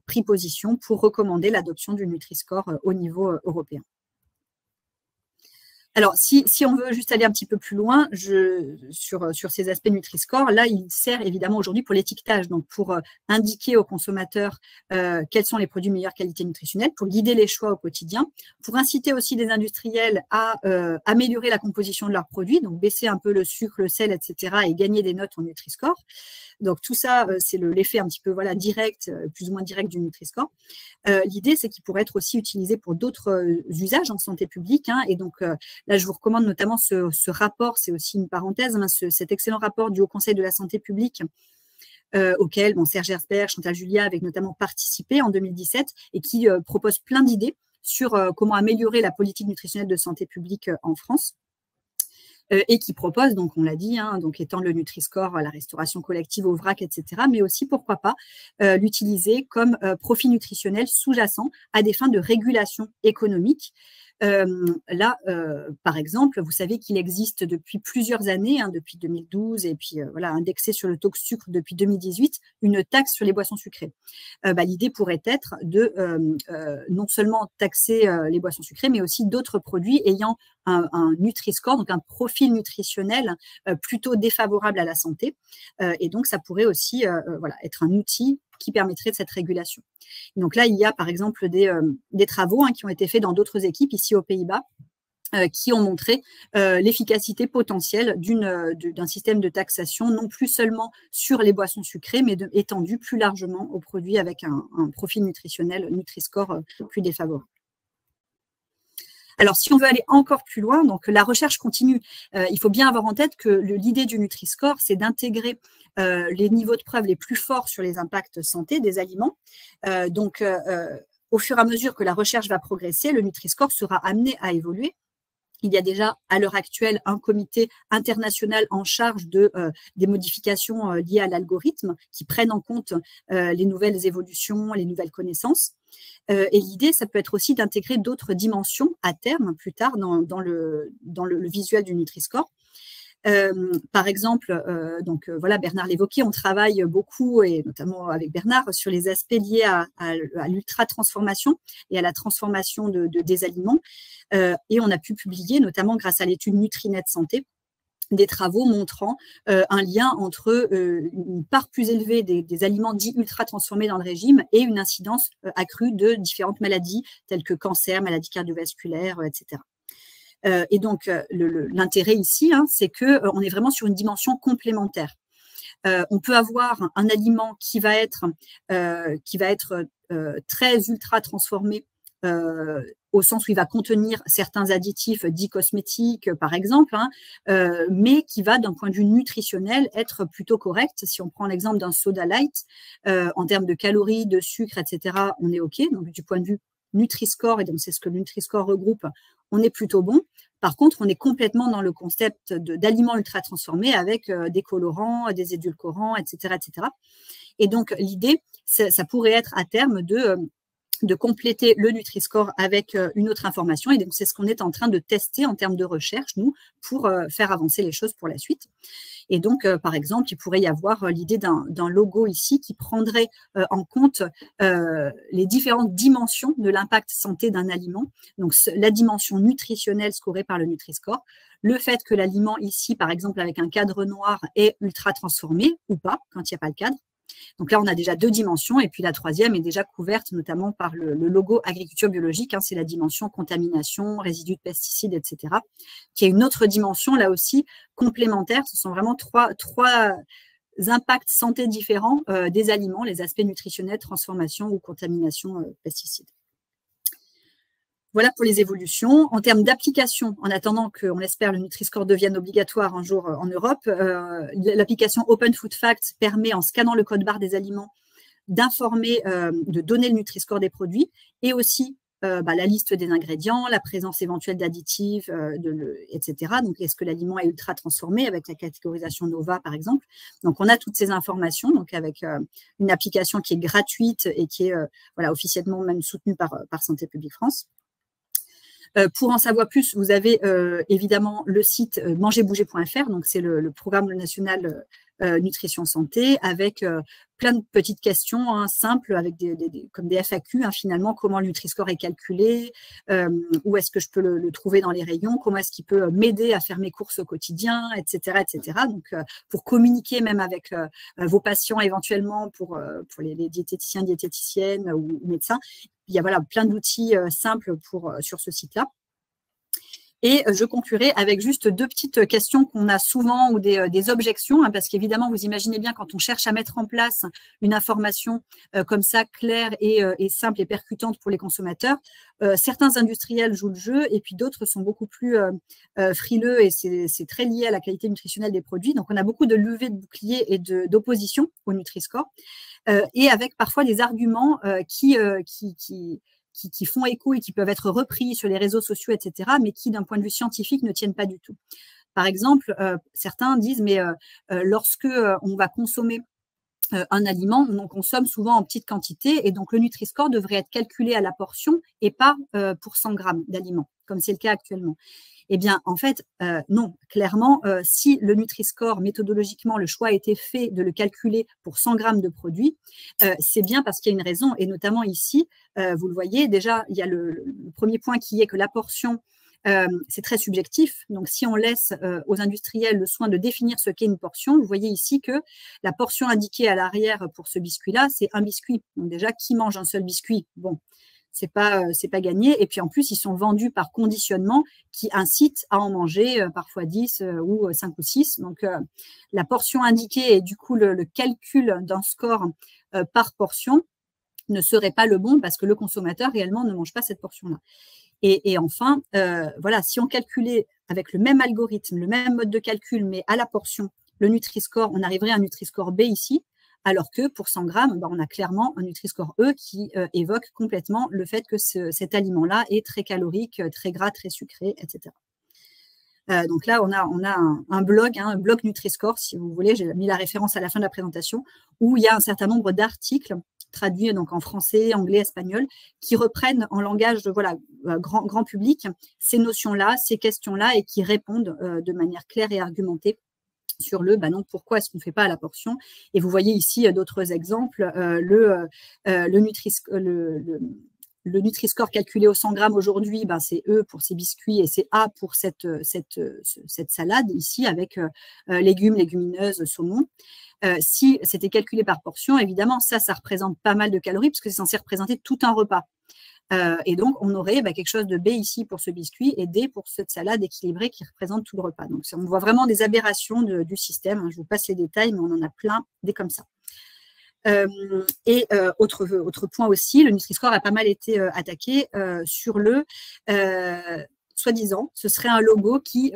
pris position pour recommander l'adoption du Nutri-Score au niveau européen. Alors, si on veut juste aller un petit peu plus loin sur ces aspects Nutri-Score, là, il sert évidemment aujourd'hui pour l'étiquetage, donc pour indiquer aux consommateurs quels sont les produits de meilleure qualité nutritionnelle, pour guider les choix au quotidien, pour inciter aussi les industriels à améliorer la composition de leurs produits, donc baisser un peu le sucre, le sel, etc., et gagner des notes en Nutri-Score. Donc, tout ça, c'est l'effet un petit peu direct, plus ou moins direct du Nutri-Score. L'idée, c'est qu'il pourrait être aussi utilisé pour d'autres usages en santé publique, hein, et donc là, je vous recommande notamment ce rapport, c'est aussi une parenthèse, hein, cet excellent rapport du Haut Conseil de la santé publique auquel Serge Herzberg, Chantal Julia avaient notamment participé en 2017 et qui propose plein d'idées sur comment améliorer la politique nutritionnelle de santé publique en France. Et qui propose, donc on l'a dit, hein, donc étant le Nutri-Score, la restauration collective au vrac, etc., mais aussi, pourquoi pas, l'utiliser comme profit nutritionnel sous-jacent à des fins de régulation économique. Là, par exemple, vous savez qu'il existe depuis plusieurs années, hein, depuis 2012, et puis indexé sur le taux de sucre depuis 2018, une taxe sur les boissons sucrées. L'idée pourrait être de non seulement taxer les boissons sucrées, mais aussi d'autres produits ayant un Nutri-Score, donc un profil nutritionnel plutôt défavorable à la santé. Et donc, ça pourrait aussi être un outil qui permettrait de cette régulation. Donc là, il y a par exemple des travaux qui ont été faits dans d'autres équipes ici aux Pays-Bas qui ont montré l'efficacité potentielle d'un système de taxation, non plus seulement sur les boissons sucrées, mais étendu plus largement aux produits avec un profil nutritionnel, Nutri-Score plus défavorable. Alors, si on veut aller encore plus loin, donc la recherche continue, il faut bien avoir en tête que l'idée du Nutri-Score, c'est d'intégrer les niveaux de preuve les plus forts sur les impacts santé des aliments. Au fur et à mesure que la recherche va progresser, le Nutri-Score sera amené à évoluer. Il y a déjà, à l'heure actuelle, un comité international en charge des modifications liées à l'algorithme qui prennent en compte les nouvelles évolutions, les nouvelles connaissances. Et l'idée, ça peut être aussi d'intégrer d'autres dimensions à terme, plus tard, dans le visuel du Nutri-Score. Par exemple, Bernard l'évoquait, on travaille beaucoup, et notamment avec Bernard, sur les aspects liés à l'ultra-transformation et à la transformation des aliments. Et on a pu publier, notamment grâce à l'étude Nutrinet Santé, des travaux montrant un lien entre une part plus élevée des aliments dits ultra-transformés dans le régime et une incidence accrue de différentes maladies telles que cancer, maladies cardiovasculaires, etc. Et donc, l'intérêt ici, c'est qu'on est vraiment sur une dimension complémentaire. On peut avoir un aliment qui va être très ultra transformé au sens où il va contenir certains additifs dits cosmétiques, par exemple, mais qui va, d'un point de vue nutritionnel, être plutôt correct. Si on prend l'exemple d'un soda light, en termes de calories, de sucre, etc., on est OK. Donc, du point de vue Nutri-Score, et donc c'est ce que le Nutri-Score regroupe, on est plutôt bon. Par contre, on est complètement dans le concept d'aliments ultra transformés avec des colorants, des édulcorants, etc., etc. Et donc, l'idée, ça pourrait être à terme de compléter le Nutri-Score avec une autre information. Et donc, c'est ce qu'on est en train de tester en termes de recherche, nous, pour faire avancer les choses pour la suite. Et donc, par exemple, il pourrait y avoir l'idée d'un logo ici qui prendrait en compte les différentes dimensions de l'impact santé d'un aliment. Donc, la dimension nutritionnelle scorée par le Nutri-Score, le fait que l'aliment ici, par exemple, avec un cadre noir, est ultra transformé ou pas, quand il n'y a pas le cadre. Donc là, on a déjà 2 dimensions, et puis la troisième est déjà couverte notamment par le logo agriculture biologique, c'est la dimension contamination, résidus de pesticides, etc., qui est une autre dimension, là aussi, complémentaire. Ce sont vraiment trois impacts santé différents des aliments, les aspects nutritionnels, transformation ou contamination pesticides. Voilà pour les évolutions. En termes d'application, en attendant qu'on espère le Nutri-Score devienne obligatoire un jour en Europe, l'application Open Food Facts permet, en scannant le code barre des aliments, d'informer, de donner le Nutri-Score des produits et aussi la liste des ingrédients, la présence éventuelle d'additifs, etc. Donc, est-ce que l'aliment est ultra transformé avec la catégorisation NOVA, par exemple. Donc, on a toutes ces informations donc avec une application qui est gratuite et qui est officiellement même soutenue par Santé publique France. Pour en savoir plus, vous avez évidemment le site mangerbouger.fr, donc c'est le programme national nutrition santé, avec plein de petites questions simples, avec comme des FAQ, finalement, comment le Nutri-Score est calculé, où est-ce que je peux le trouver dans les rayons, comment est-ce qu'il peut m'aider à faire mes courses au quotidien, etc. etc. Donc, pour communiquer même avec vos patients éventuellement, pour les diététiciens, diététiciennes ou médecins, il y a plein d'outils simples sur ce site-là. Et je conclurai avec juste deux petites questions qu'on a souvent ou des objections, parce qu'évidemment, vous imaginez bien quand on cherche à mettre en place une information comme ça, claire et simple et percutante pour les consommateurs, certains industriels jouent le jeu et puis d'autres sont beaucoup plus frileux et c'est très lié à la qualité nutritionnelle des produits. Donc, on a beaucoup de levées de boucliers et d'opposition au Nutri-Score et avec parfois des arguments qui font écho et qui peuvent être repris sur les réseaux sociaux, etc., mais qui, d'un point de vue scientifique, ne tiennent pas du tout. Par exemple, certains disent, mais lorsque on va consommer un aliment, on en consomme souvent en petite quantité, et donc le Nutri-Score devrait être calculé à la portion et pas pour 100 grammes d'aliments, comme c'est le cas actuellement. Eh bien, en fait, non, clairement, si le Nutri-Score, méthodologiquement, le choix a été fait de le calculer pour 100 grammes de produits, c'est bien parce qu'il y a une raison, et notamment ici, vous le voyez, déjà, il y a le premier point qui est que la portion, c'est très subjectif. Donc, si on laisse aux industriels le soin de définir ce qu'est une portion, vous voyez ici que la portion indiquée à l'arrière pour ce biscuit-là, c'est un biscuit. Donc, déjà, qui mange un seul biscuit? Bon, c'est pas gagné. Et puis en plus, ils sont vendus par conditionnement qui incite à en manger parfois 10 ou 5 ou 6. Donc, la portion indiquée et du coup, le calcul d'un score par portion ne serait pas le bon parce que le consommateur réellement ne mange pas cette portion-là. Et enfin, si on calculait avec le même algorithme, le même mode de calcul, mais à la portion, le Nutri-Score, on arriverait à un Nutri-Score B ici, alors que pour 100 grammes, on a clairement un Nutri-Score E qui évoque complètement le fait que cet aliment-là est très calorique, très gras, très sucré, etc. Donc là, on a un blog Nutri-Score, si vous voulez, j'ai mis la référence à la fin de la présentation, où il y a un certain nombre d'articles traduits donc en français, anglais, espagnol, qui reprennent en langage grand public ces notions-là, ces questions-là, et qui répondent de manière claire et argumentée sur donc pourquoi est-ce qu'on ne fait pas à la portion. Et vous voyez ici d'autres exemples. Le Nutri-Score calculé au 100 grammes aujourd'hui, c'est E pour ces biscuits et c'est A pour cette salade ici avec légumes, légumineuses, saumon. Si c'était calculé par portion, évidemment, ça représente pas mal de calories parce que c'est censé représenter tout un repas. Et donc, on aurait quelque chose de B ici pour ce biscuit et D pour cette salade équilibrée qui représente tout le repas. Donc, on voit vraiment des aberrations du système. Je vous passe les détails, mais on en a plein des comme ça. Autre point aussi, le Nutri-Score a pas mal été attaqué sur le soi-disant, ce serait un logo qui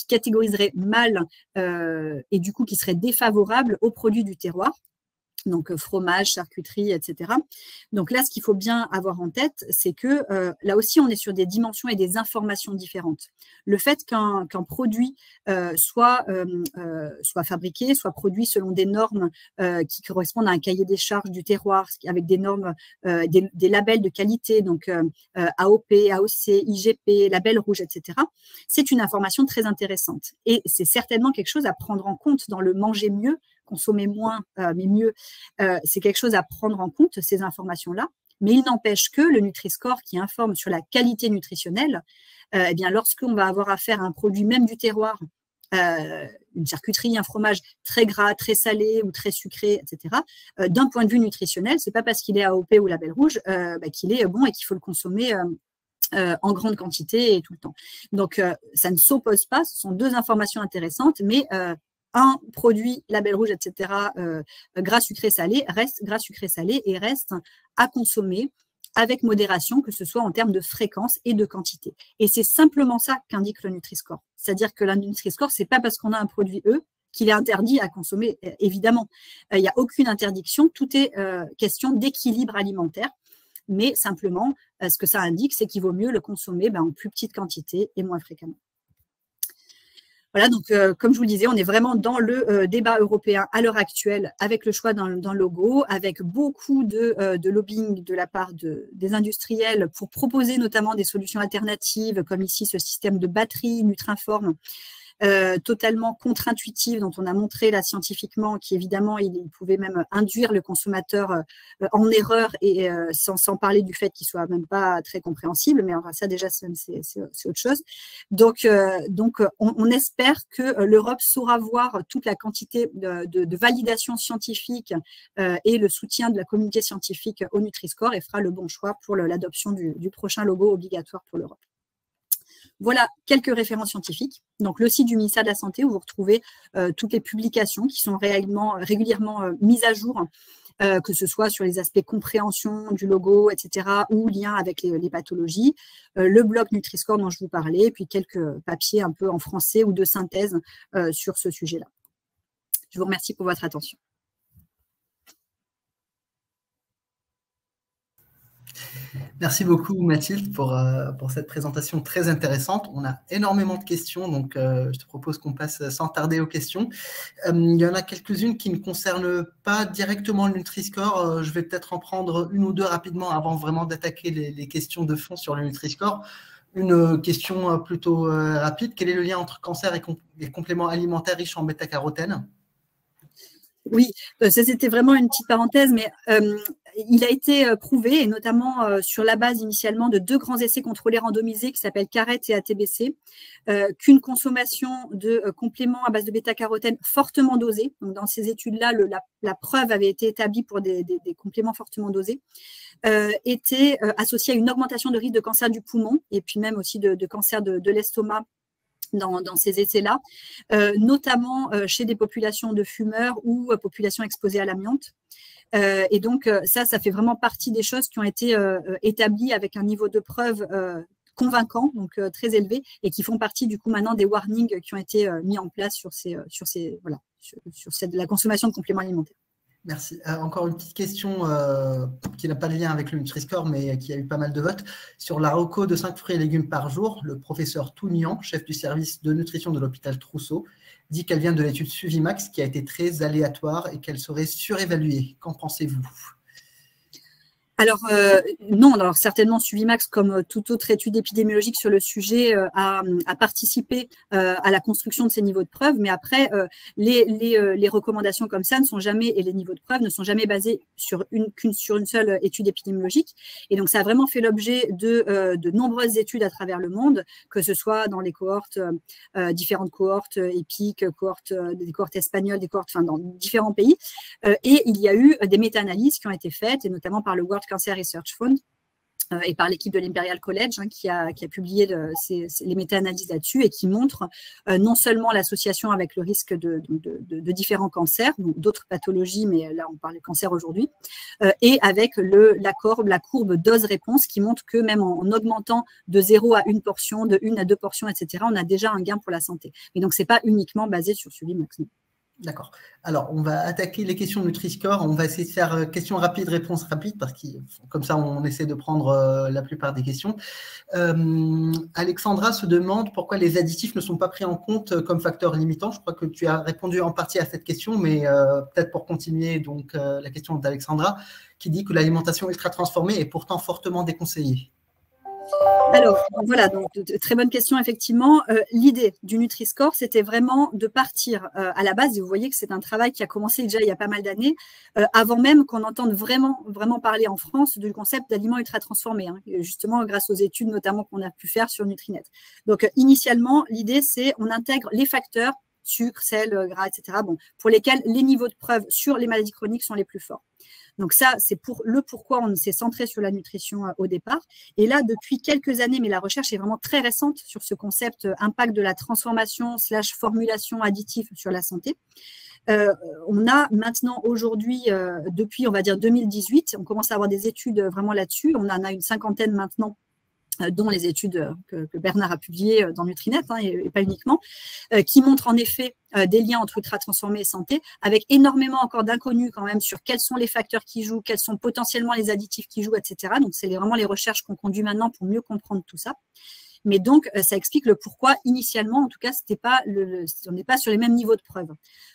catégoriserait mal et du coup qui serait défavorable aux produits du terroir. Donc fromage, charcuterie, etc. Donc là, ce qu'il faut bien avoir en tête, c'est que là aussi, on est sur des dimensions et des informations différentes. Le fait qu'un produit soit fabriqué, soit produit selon des normes qui correspondent à un cahier des charges du terroir, avec des normes, des labels de qualité, donc AOP, AOC, IGP, label rouge, etc. C'est une information très intéressante. Et c'est certainement quelque chose à prendre en compte dans le manger mieux, consommer moins, mais mieux. C'est quelque chose à prendre en compte, ces informations-là. Mais il n'empêche que le Nutri-Score qui informe sur la qualité nutritionnelle, eh bien, lorsqu'on va avoir affaire à un produit même du terroir, une charcuterie, un fromage très gras, très salé ou très sucré, etc., d'un point de vue nutritionnel, c'est pas parce qu'il est AOP ou label rouge qu'il est bon et qu'il faut le consommer en grande quantité et tout le temps. Donc, ça ne s'oppose pas, ce sont deux informations intéressantes, mais un produit label rouge, etc., gras sucré salé, reste gras sucré salé et reste à consommer avec modération, que ce soit en termes de fréquence et de quantité. Et c'est simplement ça qu'indique le Nutri-Score. C'est-à-dire que le Nutri-Score, c'est pas parce qu'on a un produit E qu'il est interdit à consommer, évidemment. Il n'y a aucune interdiction, tout est question d'équilibre alimentaire, mais simplement, ce que ça indique, c'est qu'il vaut mieux le consommer en plus petite quantité et moins fréquemment. Voilà, donc comme je vous le disais, on est vraiment dans le débat européen à l'heure actuelle avec le choix d'un logo, avec beaucoup de lobbying de la part des industriels pour proposer notamment des solutions alternatives, comme ici ce système de batterie Nutrinform, totalement contre-intuitive, dont on a montré là scientifiquement qu'évidemment il pouvait même induire le consommateur en erreur et sans parler du fait qu'il soit même pas très compréhensible, mais enfin, ça déjà c'est autre chose. Donc on espère que l'Europe saura voir toute la quantité de validation scientifique et le soutien de la communauté scientifique au Nutri-Score et fera le bon choix pour l'adoption du prochain logo obligatoire pour l'Europe. Voilà quelques références scientifiques. Donc, le site du ministère de la Santé où vous retrouvez toutes les publications qui sont régulièrement mises à jour, que ce soit sur les aspects compréhension du logo, etc., ou lien avec les pathologies. Le blog Nutri-Score dont je vous parlais, puis quelques papiers un peu en français ou de synthèse sur ce sujet-là. Je vous remercie pour votre attention. Merci beaucoup Mathilde pour cette présentation très intéressante. On a énormément de questions, donc je te propose qu'on passe sans tarder aux questions. Il y en a quelques-unes qui ne concernent pas directement le Nutri-Score. Je vais peut-être en prendre une ou deux rapidement avant vraiment d'attaquer les questions de fond sur le Nutri-Score. Une question plutôt rapide. Quel est le lien entre cancer et compléments alimentaires riches en bêta-carotène ? Oui, ça c'était vraiment une petite parenthèse, mais il a été prouvé, et notamment sur la base initialement de 2 grands essais contrôlés randomisés qui s'appellent CARET et ATBC, qu'une consommation de compléments à base de bêta-carotène fortement dosés, donc dans ces études-là, la preuve avait été établie pour des compléments fortement dosés, était associée à une augmentation de risque de cancer du poumon et puis même aussi de cancer de l'estomac dans ces essais-là, notamment chez des populations de fumeurs ou populations exposées à l'amiante. Et donc, ça fait vraiment partie des choses qui ont été établies avec un niveau de preuve convaincant, donc très élevé, et qui font partie du coup maintenant des warnings qui ont été mis en place sur la consommation de compléments alimentaires. Merci. Encore une petite question qui n'a pas de lien avec le Nutri-Score, mais qui a eu pas mal de votes. Sur la reco de 5 fruits et légumes par jour, le professeur Tounian, chef du service de nutrition de l'hôpital Trousseau, dit qu'elle vient de l'étude Suvimax qui a été très aléatoire et qu'elle serait surévaluée. Qu'en pensez-vous ? Alors, non, alors certainement Suvimax, comme toute autre étude épidémiologique sur le sujet, a participé à la construction de ces niveaux de preuve, mais après, les recommandations comme ça ne sont jamais, et les niveaux de preuve ne sont jamais basés sur une seule étude épidémiologique. Et donc, ça a vraiment fait l'objet de nombreuses études à travers le monde, que ce soit dans les cohortes, différentes cohortes EPIC, des cohortes espagnoles, des cohortes, enfin, dans différents pays. Et il y a eu des méta-analyses qui ont été faites, et notamment par le World Cancer Research Fund et par l'équipe de l'Imperial College qui a publié les méta-analyses là-dessus et qui montre non seulement l'association avec le risque de différents cancers, d'autres pathologies, mais là on parle de cancer aujourd'hui, et avec la courbe dose-réponse qui montre que même en augmentant de 0 à 1 portion, de 1 à 2 portions, etc., on a déjà un gain pour la santé. Et donc, ce n'est pas uniquement basé sur Suvimax. D'accord. Alors, on va attaquer les questions Nutri-Score. On va essayer de faire questions rapides, réponses rapides, parce que comme ça, on essaie de prendre la plupart des questions. Alexandra se demande pourquoi les additifs ne sont pas pris en compte comme facteur limitant. Je crois que tu as répondu en partie à cette question, mais peut-être pour continuer, donc la question d'Alexandra, qui dit que l'alimentation ultra transformée est pourtant fortement déconseillée. Alors, voilà, donc, très bonne question, effectivement. L'idée du Nutri-Score, c'était vraiment de partir à la base, et vous voyez que c'est un travail qui a commencé déjà il y a pas mal d'années, avant même qu'on entende vraiment parler en France du concept d'aliments ultra transformés, hein, justement grâce aux études notamment qu'on a pu faire sur Nutrinet. Donc, initialement, l'idée, c'est on intègre les facteurs sucre, sel, gras, etc., bon, pour lesquels les niveaux de preuve sur les maladies chroniques sont les plus forts. Donc ça, c'est pourquoi on s'est centré sur la nutrition au départ. Et là, depuis quelques années, mais la recherche est vraiment très récente sur ce concept impact de la transformation / formulation additive sur la santé. On a maintenant aujourd'hui, depuis on va dire 2018, on commence à avoir des études vraiment là-dessus. On en a une 50aine maintenant, dont les études que Bernard a publiées dans Nutrinet, et pas uniquement, qui montrent en effet des liens entre ultra transformés et santé, avec énormément encore d'inconnus quand même sur quels sont les facteurs qui jouent, quels sont potentiellement les additifs qui jouent, etc. Donc, c'est vraiment les recherches qu'on conduit maintenant pour mieux comprendre tout ça. Mais donc, ça explique le pourquoi, initialement, en tout cas, on n'est pas sur les mêmes niveaux de preuve.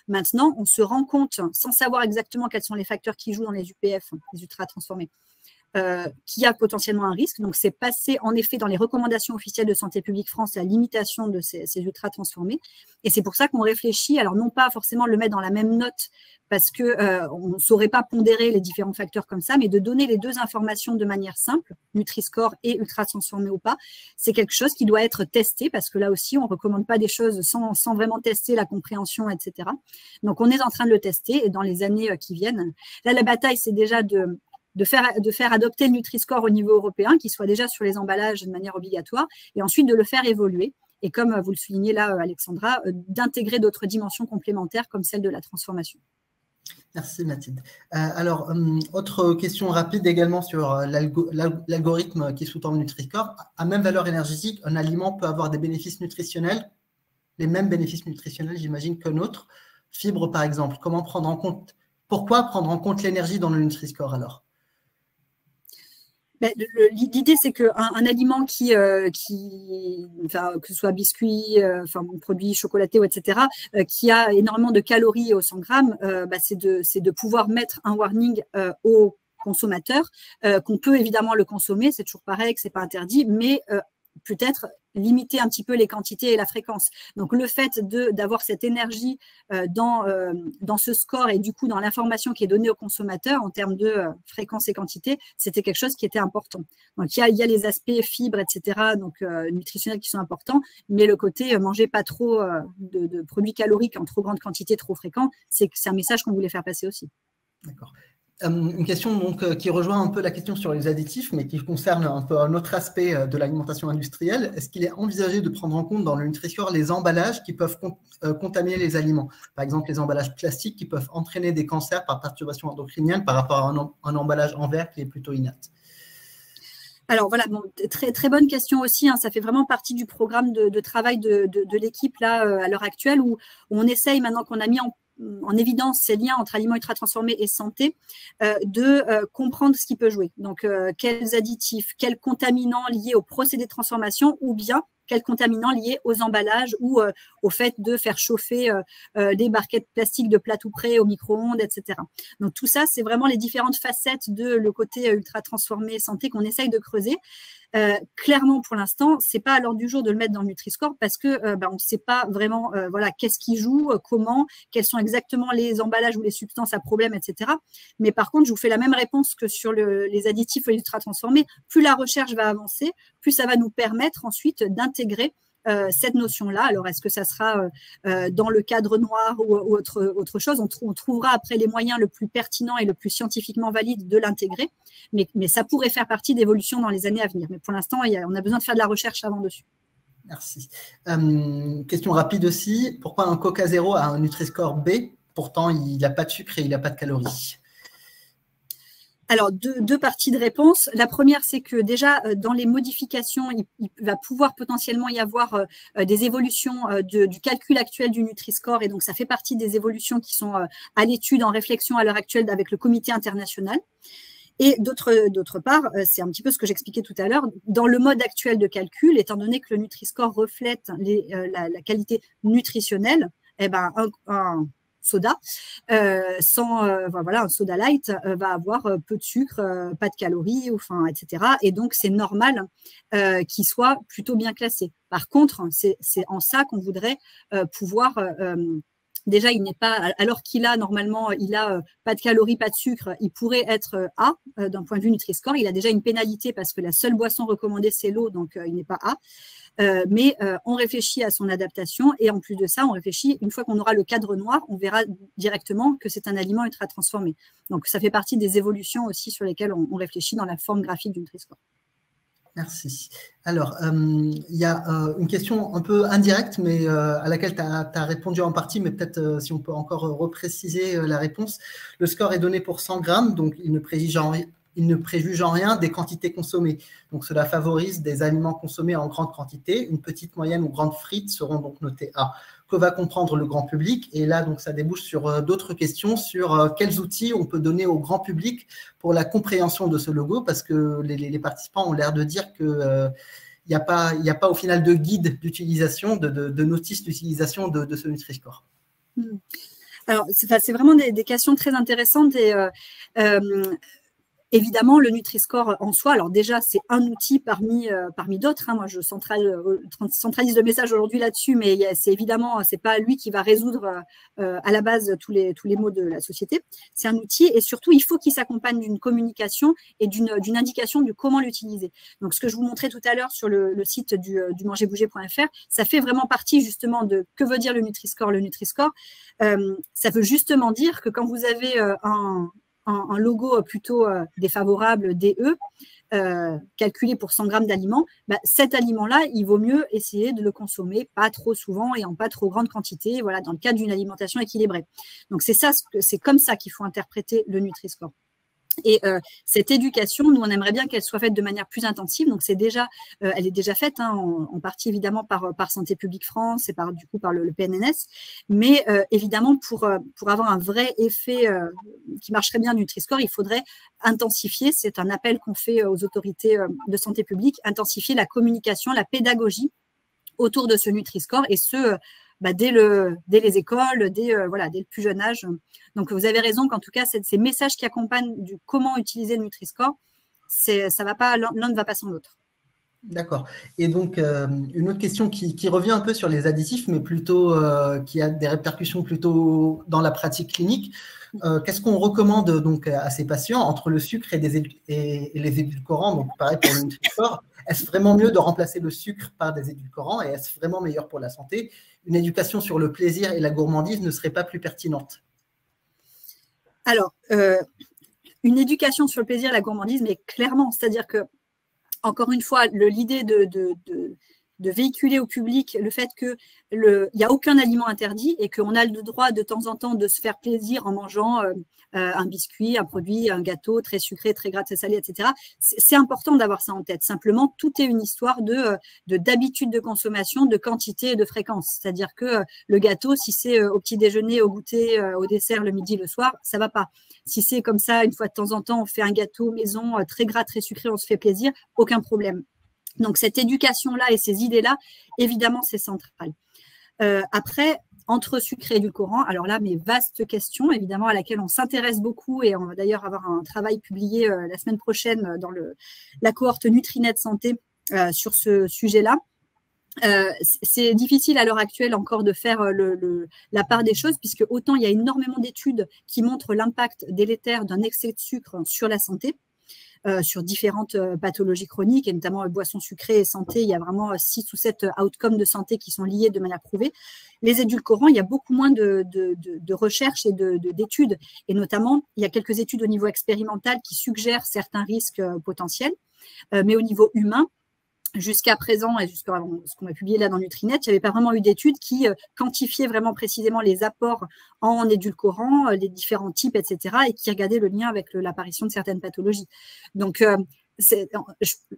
Maintenant, on se rend compte, sans savoir exactement quels sont les facteurs qui jouent dans les UPF, les ultra transformés, qui a potentiellement un risque. Donc, c'est passé en effet dans les recommandations officielles de Santé publique France la limitation de ces ultra transformés. Et c'est pour ça qu'on réfléchit, alors non pas forcément le mettre dans la même note parce qu'on ne saurait pas pondérer les différents facteurs comme ça, mais de donner les deux informations de manière simple, Nutri-Score et ultra transformé ou pas, c'est quelque chose qui doit être testé parce que là aussi, on ne recommande pas des choses sans vraiment tester la compréhension, etc. Donc, on est en train de le tester et dans les années qui viennent. Là, la bataille, c'est déjà de faire adopter le Nutri-Score au niveau européen, qui soit déjà sur les emballages de manière obligatoire, et ensuite de le faire évoluer. Et comme vous le soulignez là, Alexandra, d'intégrer d'autres dimensions complémentaires comme celle de la transformation. Merci Mathilde. Alors, autre question rapide également sur l'algorithme qui sous-tend le Nutri-Score. À même valeur énergétique, un aliment peut avoir des bénéfices nutritionnels, les mêmes bénéfices nutritionnels, j'imagine, qu'un autre. Fibres, par exemple. Pourquoi prendre en compte l'énergie dans le Nutri-Score alors? L'idée, c'est qu'un aliment que ce soit biscuit, produit chocolaté, etc., qui a énormément de calories au 100 grammes, c'est de pouvoir mettre un warning au consommateur qu'on peut évidemment le consommer, c'est toujours pareil, que c'est pas interdit, mais peut-être limiter un petit peu les quantités et la fréquence. Donc, le fait d'avoir cette énergie dans ce score et du coup dans l'information qui est donnée au consommateur en termes de fréquence et quantité, c'était quelque chose qui était important. Donc, il y a les aspects fibres, etc., donc nutritionnels qui sont importants, mais le côté manger pas trop de produits caloriques en trop grande quantité, trop fréquent, c'est un message qu'on voulait faire passer aussi. D'accord. Une question donc, qui rejoint un peu la question sur les additifs, mais qui concerne un peu un autre aspect de l'alimentation industrielle. Est-ce qu'il est envisagé de prendre en compte dans le Nutri-Score les emballages qui peuvent contaminer les aliments? Par exemple, les emballages plastiques qui peuvent entraîner des cancers par perturbation endocrinienne par rapport à un emballage en verre qui est plutôt inerte. Alors voilà, bon, très, très bonne question aussi. Ça fait vraiment partie du programme de travail de l'équipe là à l'heure actuelle où on essaye, maintenant qu'on a mis en évidence ces liens entre aliments ultra transformés et santé, de comprendre ce qui peut jouer. Donc, quels additifs, quels contaminants liés au procédé de transformation ou bien quels contaminants liés aux emballages ou au fait de faire chauffer des barquettes plastiques de plat tout prêt au micro-ondes, etc. Donc, tout ça, c'est vraiment les différentes facettes de le côté ultra transformé santé qu'on essaye de creuser. Clairement, pour l'instant, c'est pas à l'ordre du jour de le mettre dans le Nutri-Score parce que on ne sait pas vraiment qu'est-ce qui joue, comment, quels sont exactement les emballages ou les substances à problème, etc. Mais par contre, je vous fais la même réponse que sur les additifs ultra transformés. Plus la recherche va avancer, plus ça va nous permettre ensuite d'intégrer cette notion-là. Alors, est-ce que ça sera dans le cadre noir ou autre chose? On trouvera après les moyens le plus pertinent et le plus scientifiquement valide de l'intégrer, mais ça pourrait faire partie d'évolution dans les années à venir. Mais pour l'instant, on a besoin de faire de la recherche avant dessus. Merci. Question rapide aussi. Pourquoi un Coca Zéro a un Nutri-Score B? Pourtant, il n'a pas de sucre et il n'a pas de calories. Alors, deux parties de réponse. La première, c'est que déjà, dans les modifications, il va pouvoir potentiellement y avoir des évolutions du calcul actuel du Nutri-Score. Et donc, ça fait partie des évolutions qui sont à l'étude, en réflexion à l'heure actuelle avec le comité international. Et d'autre part, c'est un petit peu ce que j'expliquais tout à l'heure, dans le mode actuel de calcul, étant donné que le Nutri-Score reflète la qualité nutritionnelle, un soda, un soda light va avoir peu de sucre, pas de calories, etc. Et donc, c'est normal qu'il soit plutôt bien classé. Par contre, c'est en ça qu'on voudrait pouvoir déjà, il n'est pas, alors qu'il a normalement, il a pas de calories, pas de sucre, il pourrait être A d'un point de vue Nutri-Score. Il a déjà une pénalité parce que la seule boisson recommandée, c'est l'eau, donc il n'est pas A. Mais on réfléchit à son adaptation et en plus de ça, on réfléchit, une fois qu'on aura le cadre noir, on verra directement que c'est un aliment ultra transformé. Donc, ça fait partie des évolutions aussi sur lesquelles on réfléchit dans la forme graphique du Nutri-Score. Merci. Alors, il y a une question un peu indirecte, mais à laquelle tu as répondu en partie, mais peut-être si on peut encore repréciser la réponse. Le score est donné pour 100 grammes, donc il ne préjuge en rien des quantités consommées. Donc, cela favorise des aliments consommés en grande quantité. Une petite, moyenne ou grande frite seront donc notées A. Que va comprendre le grand public? Et là, donc, ça débouche sur d'autres questions sur quels outils on peut donner au grand public pour la compréhension de ce logo, parce que les participants ont l'air de dire que il n'y a pas au final de guide d'utilisation, de notice d'utilisation de ce Nutri-Score. Alors, c'est vraiment des questions très intéressantes et évidemment, le Nutri-Score en soi, alors déjà, c'est un outil parmi d'autres. Hein. Moi, je centralise le message aujourd'hui là-dessus, mais c'est évidemment, c'est pas lui qui va résoudre à la base tous les maux de la société. C'est un outil et surtout, il faut qu'il s'accompagne d'une communication et d'une indication de comment l'utiliser. Donc, ce que je vous montrais tout à l'heure sur le site du mangerbouger.fr, ça fait vraiment partie justement de que veut dire le Nutri-Score. Le Nutri-Score, ça veut justement dire que quand vous avez un logo plutôt défavorable, DE, calculé pour 100 grammes d'aliments, cet aliment-là, il vaut mieux essayer de le consommer pas trop souvent et en pas trop grande quantité, voilà, dans le cadre d'une alimentation équilibrée. Donc, c'est comme ça qu'il faut interpréter le Nutri-Score. Et cette éducation, nous, on aimerait bien qu'elle soit faite de manière plus intensive. Donc, elle est déjà faite, hein, en partie évidemment par Santé publique France et par le PNNS. Mais évidemment, pour avoir un vrai effet qui marcherait bien du Nutri-Score, il faudrait intensifier, c'est un appel qu'on fait aux autorités de santé publique, intensifier la communication, la pédagogie autour de ce Nutri-Score et dès les écoles, dès le plus jeune âge. Donc, vous avez raison qu'en tout cas, ces messages qui accompagnent du comment utiliser le Nutri-Score, ça va pas, l'un ne va pas sans l'autre. D'accord. Et donc, une autre question qui revient un peu sur les additifs, mais plutôt qui a des répercussions plutôt dans la pratique clinique. Qu'est-ce qu'on recommande donc à ces patients entre le sucre et les édulcorants? Donc, pareil pour le Nutri-Score. Est-ce vraiment mieux de remplacer le sucre par des édulcorants et est-ce vraiment meilleur pour la santé? Une éducation sur le plaisir et la gourmandise ne serait pas plus pertinente? Alors, une éducation sur le plaisir et la gourmandise, mais clairement, c'est-à-dire que, encore une fois, l'idée de véhiculer au public le fait qu'il n'y a aucun aliment interdit et qu'on a le droit de temps en temps de se faire plaisir en mangeant un biscuit, un produit, un gâteau très sucré, très gras, très salé, etc. C'est important d'avoir ça en tête. Simplement, tout est une histoire d'habitude de consommation, de quantité et de fréquence. C'est-à-dire que le gâteau, si c'est au petit déjeuner, au goûter, au dessert, le midi, le soir, ça ne va pas. Si c'est comme ça, une fois de temps en temps, on fait un gâteau maison très gras, très sucré, on se fait plaisir, aucun problème. Donc, cette éducation-là et ces idées-là, évidemment, c'est central. Après, entre sucre et édulcorant, alors là, mais vaste question, évidemment, à laquelle on s'intéresse beaucoup et on va d'ailleurs avoir un travail publié la semaine prochaine dans la cohorte Nutrinet Santé sur ce sujet-là. C'est difficile à l'heure actuelle encore de faire la part des choses, puisque autant il y a énormément d'études qui montrent l'impact délétère d'un excès de sucre sur la santé, sur différentes pathologies chroniques, et notamment boissons sucrées et santé. Il y a vraiment 6 ou 7 outcomes de santé qui sont liés de manière prouvée. Les édulcorants, il y a beaucoup moins de recherches et d'études. Et notamment, il y a quelques études au niveau expérimental qui suggèrent certains risques potentiels. Mais au niveau humain, jusqu'à présent, et jusqu'à ce qu'on a publié là dans Nutrinet, il n'y avait pas vraiment eu d'études qui quantifiaient vraiment précisément les apports en édulcorants, les différents types, etc., et qui regardaient le lien avec l'apparition de certaines pathologies. Donc,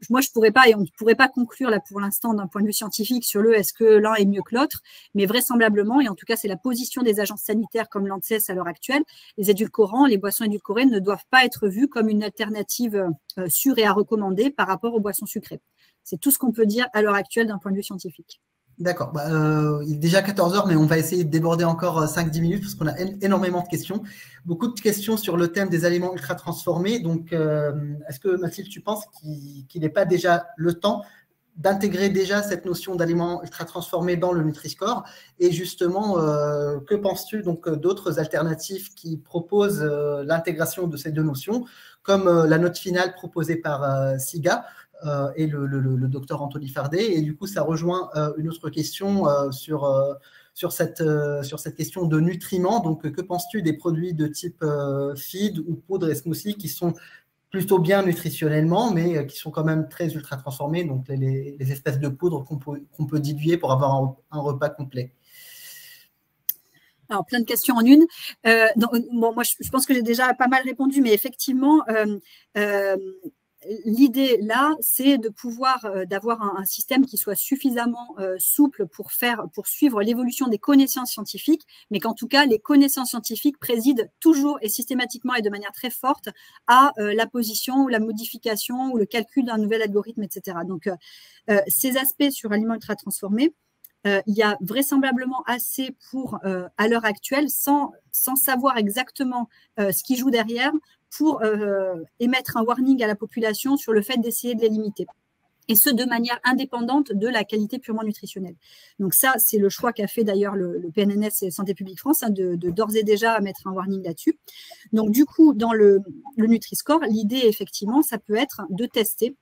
moi, je pourrais pas, et on ne pourrait pas conclure là pour l'instant d'un point de vue scientifique sur est-ce que l'un est mieux que l'autre, mais vraisemblablement, et en tout cas, c'est la position des agences sanitaires comme l'ANSES à l'heure actuelle, les édulcorants, les boissons édulcorées ne doivent pas être vues comme une alternative sûre et à recommander par rapport aux boissons sucrées. C'est tout ce qu'on peut dire à l'heure actuelle d'un point de vue scientifique. D'accord. Il est déjà 14 heures, mais on va essayer de déborder encore 5-10 minutes parce qu'on a énormément de questions. Beaucoup de questions sur le thème des aliments ultra transformés. Donc, est-ce que, Mathilde, tu penses qu'il n'est pas déjà le temps d'intégrer déjà cette notion d'aliments ultra transformés dans le Nutri-Score. Et justement, que penses-tu donc d'autres alternatives qui proposent l'intégration de ces deux notions, comme la note finale proposée par SIGA et le docteur Anthony Fardet. Et du coup, ça rejoint une autre question sur cette question de nutriments. Donc, que penses-tu des produits de type feed ou poudre et smoothie qui sont plutôt bien nutritionnellement, mais qui sont quand même très ultra transformés, donc les espèces de poudre qu'on peut diluer pour avoir un repas complet? Alors, plein de questions en une. Bon, moi, je pense que j'ai déjà pas mal répondu, mais effectivement, l'idée là, c'est de pouvoir d'avoir un système qui soit suffisamment souple pour suivre l'évolution des connaissances scientifiques, mais qu'en tout cas, les connaissances scientifiques président toujours et systématiquement et de manière très forte à la position ou la modification ou le calcul d'un nouvel algorithme, etc. Donc, ces aspects sur aliments ultra transformés, il y a vraisemblablement assez pour, à l'heure actuelle, sans savoir exactement ce qui joue derrière, pour émettre un warning à la population sur le fait d'essayer de les limiter. Et ce, de manière indépendante de la qualité purement nutritionnelle. Donc ça, c'est le choix qu'a fait d'ailleurs le PNNS et Santé publique France, hein, de d'ores et déjà mettre un warning là-dessus. Donc du coup, dans le Nutri-Score, l'idée, effectivement, ça peut être de tester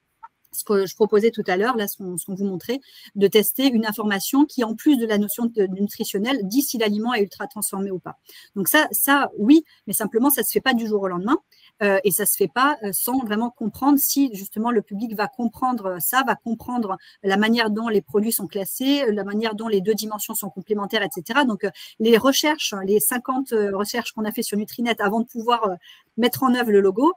ce que je proposais tout à l'heure, là, ce qu'on vous montrait, de tester une information qui, en plus de la notion nutritionnelle, dit si l'aliment est ultra transformé ou pas. Donc ça, oui, mais simplement, ça ne se fait pas du jour au lendemain et ça ne se fait pas sans vraiment comprendre si, justement, le public va comprendre ça, va comprendre la manière dont les produits sont classés, la manière dont les deux dimensions sont complémentaires, etc. Donc, les recherches, les 50 recherches qu'on a fait sur Nutrinet avant de pouvoir mettre en œuvre le logo,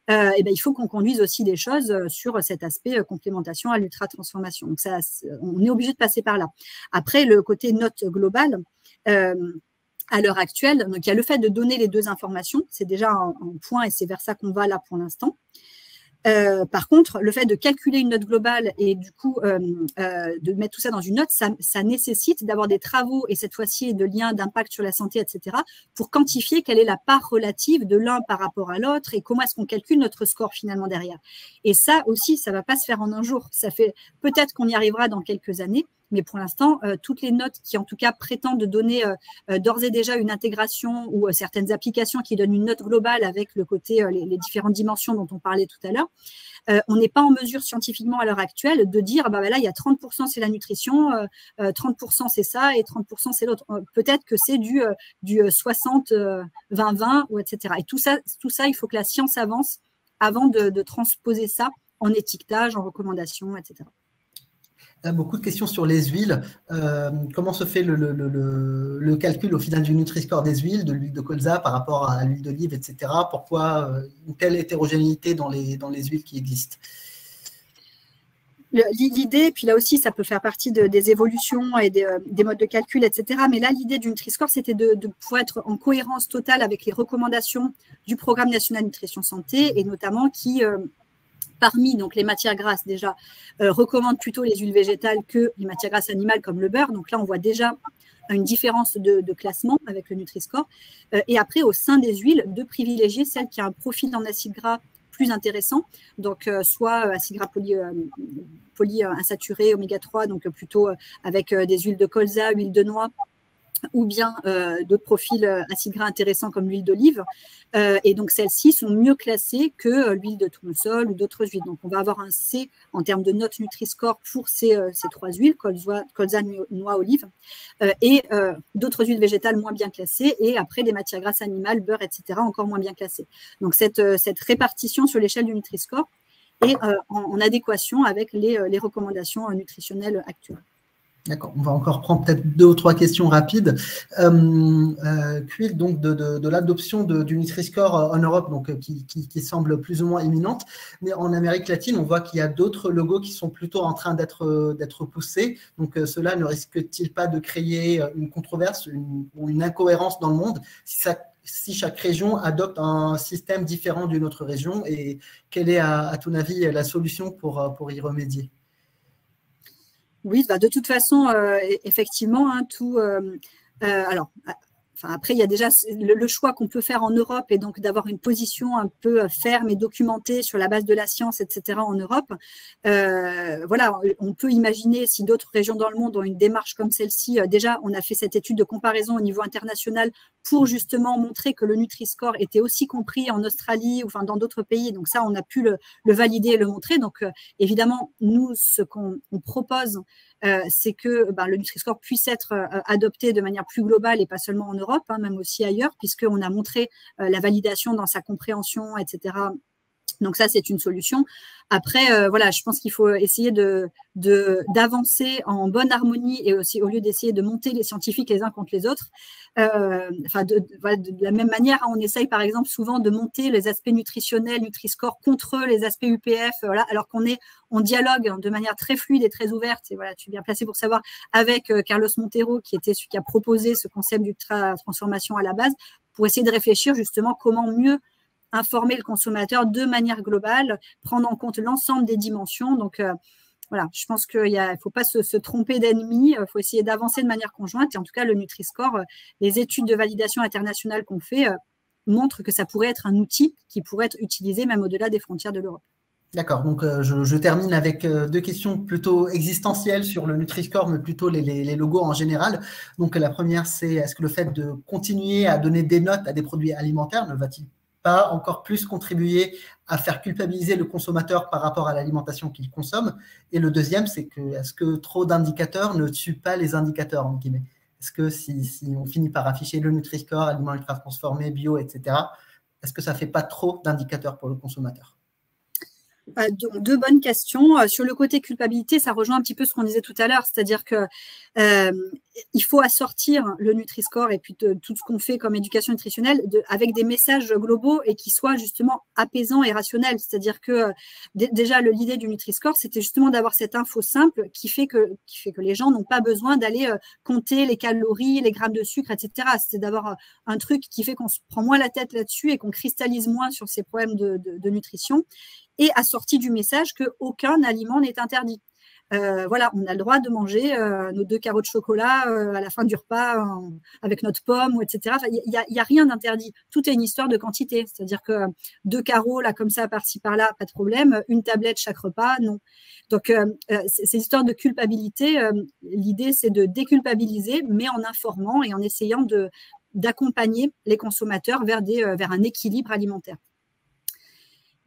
et ben, il faut qu'on conduise aussi des choses sur cet aspect complémentation à l'ultra-transformation. Donc, ça, on est obligé de passer par là. Après, le côté note globale, à l'heure actuelle, donc il y a le fait de donner les deux informations, c'est déjà un point et c'est vers ça qu'on va là pour l'instant. Par contre, le fait de calculer une note globale et du coup de mettre tout ça dans une note, ça nécessite d'avoir des travaux et cette fois-ci de liens d'impact sur la santé, etc., pour quantifier quelle est la part relative de l'un par rapport à l'autre et comment est-ce qu'on calcule notre score finalement derrière. Et ça aussi, ça ne va pas se faire en un jour. Ça fait peut-être qu'on y arrivera dans quelques années, mais pour l'instant, toutes les notes qui, en tout cas, prétendent donner d'ores et déjà une intégration ou certaines applications qui donnent une note globale avec le côté, les différentes dimensions dont on parlait tout à l'heure, on n'est pas en mesure scientifiquement à l'heure actuelle de dire, bah là, il y a 30% c'est la nutrition, 30% c'est ça et 30% c'est l'autre. Peut-être que c'est du 60, 20-20, ou etc. Et tout ça, il faut que la science avance avant de transposer ça en étiquetage, en recommandation, etc. Beaucoup de questions sur les huiles. Comment se fait le calcul au final du Nutri-Score des huiles, de l'huile de colza par rapport à l'huile d'olive, etc. Pourquoi une telle hétérogénéité dans les huiles qui existent? L'idée, puis là aussi, ça peut faire partie des évolutions et des modes de calcul, etc. Mais là, l'idée du Nutri-Score, c'était de pouvoir être en cohérence totale avec les recommandations du Programme national nutrition santé et notamment qui... parmi donc, les matières grasses, déjà, recommandent plutôt les huiles végétales que les matières grasses animales comme le beurre. Donc là, on voit déjà une différence de classement avec le Nutri-Score. Et après, au sein des huiles, de privilégier celle qui a un profil en acides gras plus intéressant. Donc, soit acides gras polyinsaturés, oméga 3, donc plutôt avec des huiles de colza, huile de noix, ou bien d'autres profils acides gras intéressants comme l'huile d'olive. Et donc, celles-ci sont mieux classées que l'huile de tournesol ou d'autres huiles. Donc, on va avoir un C en termes de note Nutri-Score pour ces trois huiles, colza, noix, olive, et d'autres huiles végétales moins bien classées, et après des matières grasses animales, beurre, etc., encore moins bien classées. Donc, cette répartition sur l'échelle du Nutri-Score est en adéquation avec les recommandations nutritionnelles actuelles. D'accord, on va encore prendre peut-être 2 ou 3 questions rapides. Quid donc de l'adoption du Nutri-Score en Europe, donc, qui semble plus ou moins imminente, mais en Amérique latine, on voit qu'il y a d'autres logos qui sont plutôt en train d'être poussés. Donc cela ne risque-t-il pas de créer une controverse ou une incohérence dans le monde si chaque région adopte un système différent d'une autre région? Et quelle est, à ton avis, la solution pour y remédier? Oui, bah de toute façon, effectivement, hein, alors, après, il y a déjà le choix qu'on peut faire en Europe et donc d'avoir une position un peu ferme et documentée sur la base de la science, etc. en Europe. Voilà, on peut imaginer si d'autres régions dans le monde ont une démarche comme celle-ci. Déjà, on a fait cette étude de comparaison au niveau international pour justement montrer que le Nutri-Score était aussi compris en Australie ou enfin dans d'autres pays. Donc ça, on a pu le valider et le montrer. Donc évidemment, nous, ce qu'on propose, c'est que le Nutri-Score puisse être adopté de manière plus globale et pas seulement en Europe, hein, même aussi ailleurs, puisqu'on a montré la validation dans sa compréhension, etc. Donc ça, c'est une solution. Après, voilà, je pense qu'il faut essayer d'avancer en bonne harmonie et aussi au lieu d'essayer de monter les scientifiques les uns contre les autres. De la même manière, on essaye par exemple souvent de monter les aspects nutritionnels, Nutri-Score contre les aspects UPF, voilà, alors on dialogue de manière très fluide et très ouverte. Et voilà, tu es bien placé pour savoir avec Carlos Montero, qui était celui qui a proposé ce concept d'ultra-transformation à la base, pour essayer de réfléchir justement comment mieux informer le consommateur de manière globale, prendre en compte l'ensemble des dimensions. Donc, voilà, je pense qu'il ne faut pas se tromper d'ennemi, il faut essayer d'avancer de manière conjointe. Et en tout cas, le Nutri-Score, les études de validation internationale qu'on fait montrent que ça pourrait être un outil qui pourrait être utilisé même au-delà des frontières de l'Europe. D'accord, donc je termine avec deux questions plutôt existentielles sur le Nutri-Score, mais plutôt les logos en général. Donc la première, c'est est-ce que le fait de continuer à donner des notes à des produits alimentaires ne va-t-il pas encore plus contribuer à faire culpabiliser le consommateur par rapport à l'alimentation qu'il consomme? Et le deuxième, c'est que est-ce que trop d'indicateurs ne tuent pas les indicateurs, entre guillemets? Est-ce que si on finit par afficher le Nutri-Score, aliments ultra transformés, bio, etc., est-ce que ça ne fait pas trop d'indicateurs pour le consommateur? Donc, deux bonnes questions. Sur le côté culpabilité, ça rejoint un petit peu ce qu'on disait tout à l'heure, c'est-à-dire que il faut assortir le Nutri-Score et puis tout ce qu'on fait comme éducation nutritionnelle avec des messages globaux et qui soient justement apaisants et rationnels. C'est-à-dire que déjà, l'idée du Nutri-Score, c'était justement d'avoir cette info simple qui fait que les gens n'ont pas besoin d'aller compter les calories, les grammes de sucre, etc. C'est d'avoir un truc qui fait qu'on se prend moins la tête là-dessus et qu'on cristallise moins sur ces problèmes de nutrition, et assorti du message qu'aucun aliment n'est interdit. Voilà, on a le droit de manger nos 2 carreaux de chocolat à la fin du repas avec notre pomme, etc. Il n'y a rien d'interdit. Tout est une histoire de quantité. C'est-à-dire que 2 carreaux, là, comme ça, par-ci, par-là, pas de problème. Une tablette chaque repas, non. Donc, ces histoires de culpabilité, l'idée, c'est de déculpabiliser, mais en informant et en essayant d'accompagner les consommateurs vers un équilibre alimentaire.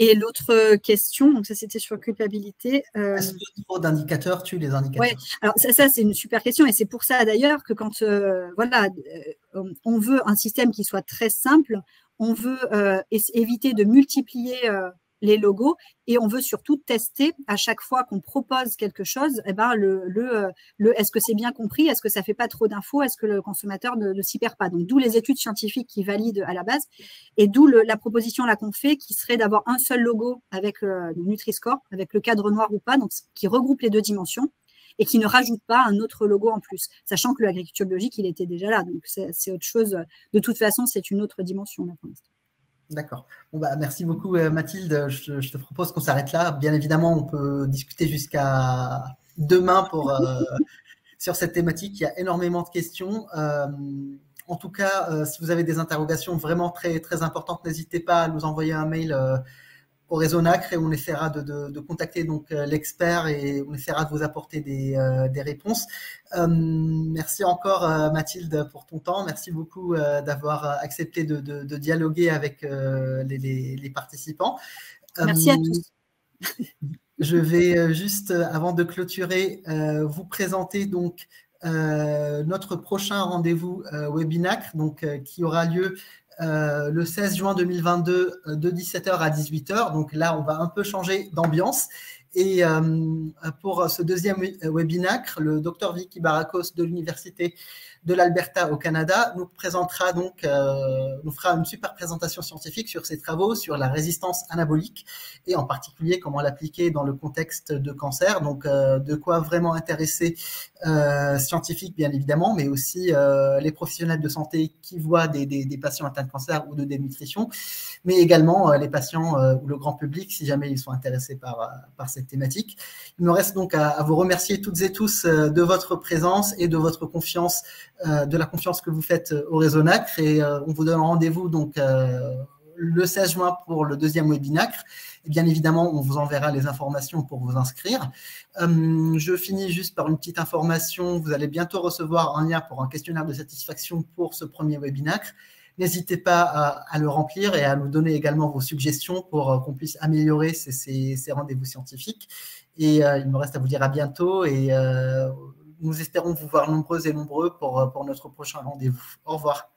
Et l'autre question, donc ça c'était sur culpabilité. Est-ce que trop d'indicateurs tuent les indicateurs? Ouais, alors ça c'est une super question et c'est pour ça d'ailleurs que quand on veut un système qui soit très simple, on veut éviter de multiplier les logos et on veut surtout tester à chaque fois qu'on propose quelque chose, est-ce que c'est bien compris, est-ce que ça fait pas trop d'infos, est-ce que le consommateur ne s'y perd pas. Donc d'où les études scientifiques qui valident à la base et d'où la proposition là qu'on fait qui serait d'avoir un seul logo avec le Nutri-Score, avec le cadre noir ou pas, donc qui regroupe les 2 dimensions et qui ne rajoute pas un autre logo en plus, sachant que l'agriculture biologique il était déjà là, donc c'est autre chose. De toute façon, c'est une autre dimension là pour l'instant. D'accord. Bon, merci beaucoup Mathilde. Je te propose qu'on s'arrête là. Bien évidemment, on peut discuter jusqu'à demain sur cette thématique. Il y a énormément de questions. En tout cas, si vous avez des interrogations vraiment très, très importantes, n'hésitez pas à nous envoyer un mail au réseau NACRE et on essaiera de contacter donc l'expert et on essaiera de vous apporter des réponses. Merci encore Mathilde pour ton temps. Merci beaucoup d'avoir accepté de dialoguer avec les participants. Merci à tous. Je vais juste, avant de clôturer, vous présenter donc notre prochain rendez-vous Webinac, donc qui aura lieu le 16 juin 2022 de 17h à 18h. Donc là, on va un peu changer d'ambiance. Et pour ce deuxième webinaire, le Dr Vicky Barakos de l'Université de l'Alberta au Canada nous présentera donc, nous fera une super présentation scientifique sur ses travaux sur la résistance anabolique et en particulier comment l'appliquer dans le contexte de cancer. Donc, de quoi vraiment intéresser scientifiques bien évidemment, mais aussi les professionnels de santé qui voient des patients atteints de cancer ou de dénutrition, mais également les patients ou le grand public si jamais ils sont intéressés par cette thématique. Il me reste donc à vous remercier toutes et tous de votre présence et de votre confiance de la confiance que vous faites au réseau NACRE et on vous donne rendez-vous donc le 16 juin pour le deuxième webinaire. Et bien évidemment, on vous enverra les informations pour vous inscrire. Je finis juste par une petite information. Vous allez bientôt recevoir un lien pour un questionnaire de satisfaction pour ce premier webinaire. N'hésitez pas à le remplir et à nous donner également vos suggestions pour qu'on puisse améliorer ces rendez-vous scientifiques. Et il me reste à vous dire à bientôt et nous espérons vous voir nombreuses et nombreux pour notre prochain rendez-vous. Au revoir.